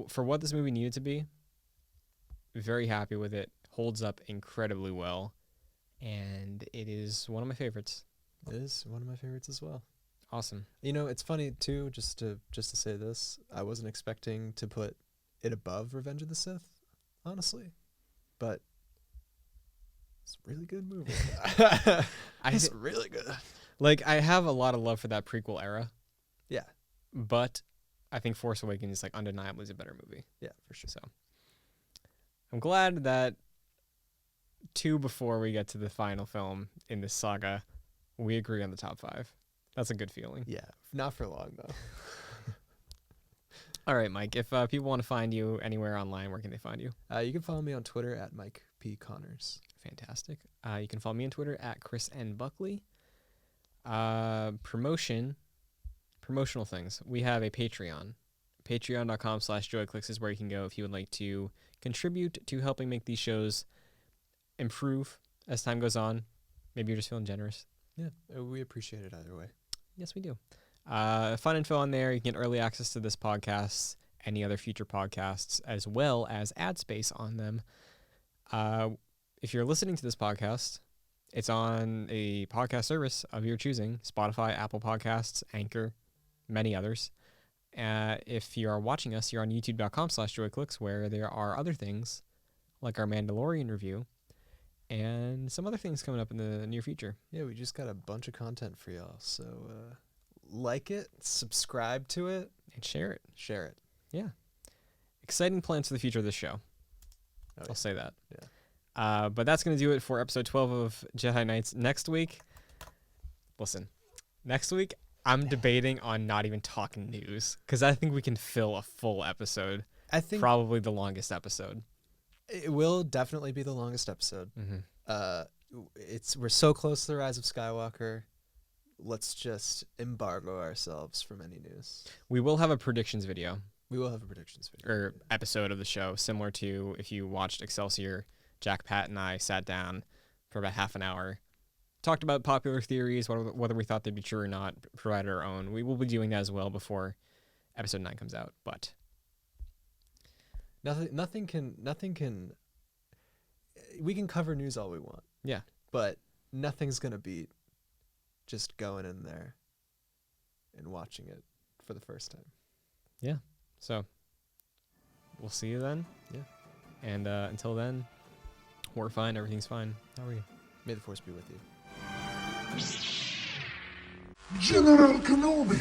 for what this movie needed to be, very happy with it. Holds up incredibly well. And it is one of my favorites. It is one of my favorites as well. Awesome. You know, it's funny too. Just to say this, I wasn't expecting to put it above Revenge of the Sith, honestly, but it's a really good movie. It's really good. Like, I have a lot of love for that prequel era, Yeah, but I think Force Awakens is like undeniably is a better movie. yeah, for sure. So I'm glad that before we get to the final film in this saga, we agree on the top 5. That's a good feeling. Yeah, not for long though. All right, Mike, if people want to find you anywhere online, where can they find you? You can follow me on Twitter at Mike P. Connors. Fantastic. You can follow me on Twitter at Chris N. Buckley. Promotional things. We have a Patreon. Patreon.com/joyclicks is where you can go if you would like to contribute to helping make these shows improve as time goes on. Maybe you're just feeling generous. Yeah, we appreciate it either way. Yes, we do. Fun info on there. You can get early access to this podcast, any other future podcasts, as well as ad space on them. If you're listening to this podcast, it's on a podcast service of your choosing: Spotify, Apple Podcasts, Anchor, many others. If you are watching us, you're on youtube.com/joyclicks, where there are other things like our Mandalorian review and some other things coming up in the near future. Yeah, we just got a bunch of content for y'all. So like it, subscribe to it, And share it. share it. Yeah. Exciting plans for the future of this show. Oh, I'll say that. Yeah. But that's going to do it for episode 12 of Jedi Knights. Next week, I'm debating on not even talking news because I think we can fill a full episode. I think Probably the longest episode. it will definitely be the longest episode. Mm-hmm. We're so close to the Rise of Skywalker. Let's just embargo ourselves from any news. We will have a predictions video We will have a predictions video. or episode of the show, similar to if you watched Excelsior. Jack, Pat, and I sat down for about half an hour, talked about popular theories, whether we thought they'd be true or not, provided our own. We will be doing that as well before episode 9 comes out. But Nothing can. We can cover news all we want. yeah, But nothing's gonna beat just going in there and watching it for the first time. so we'll see you then. Yeah. And until then, we're fine. Everything's fine. How are you? May the force be with you. General Kenobi!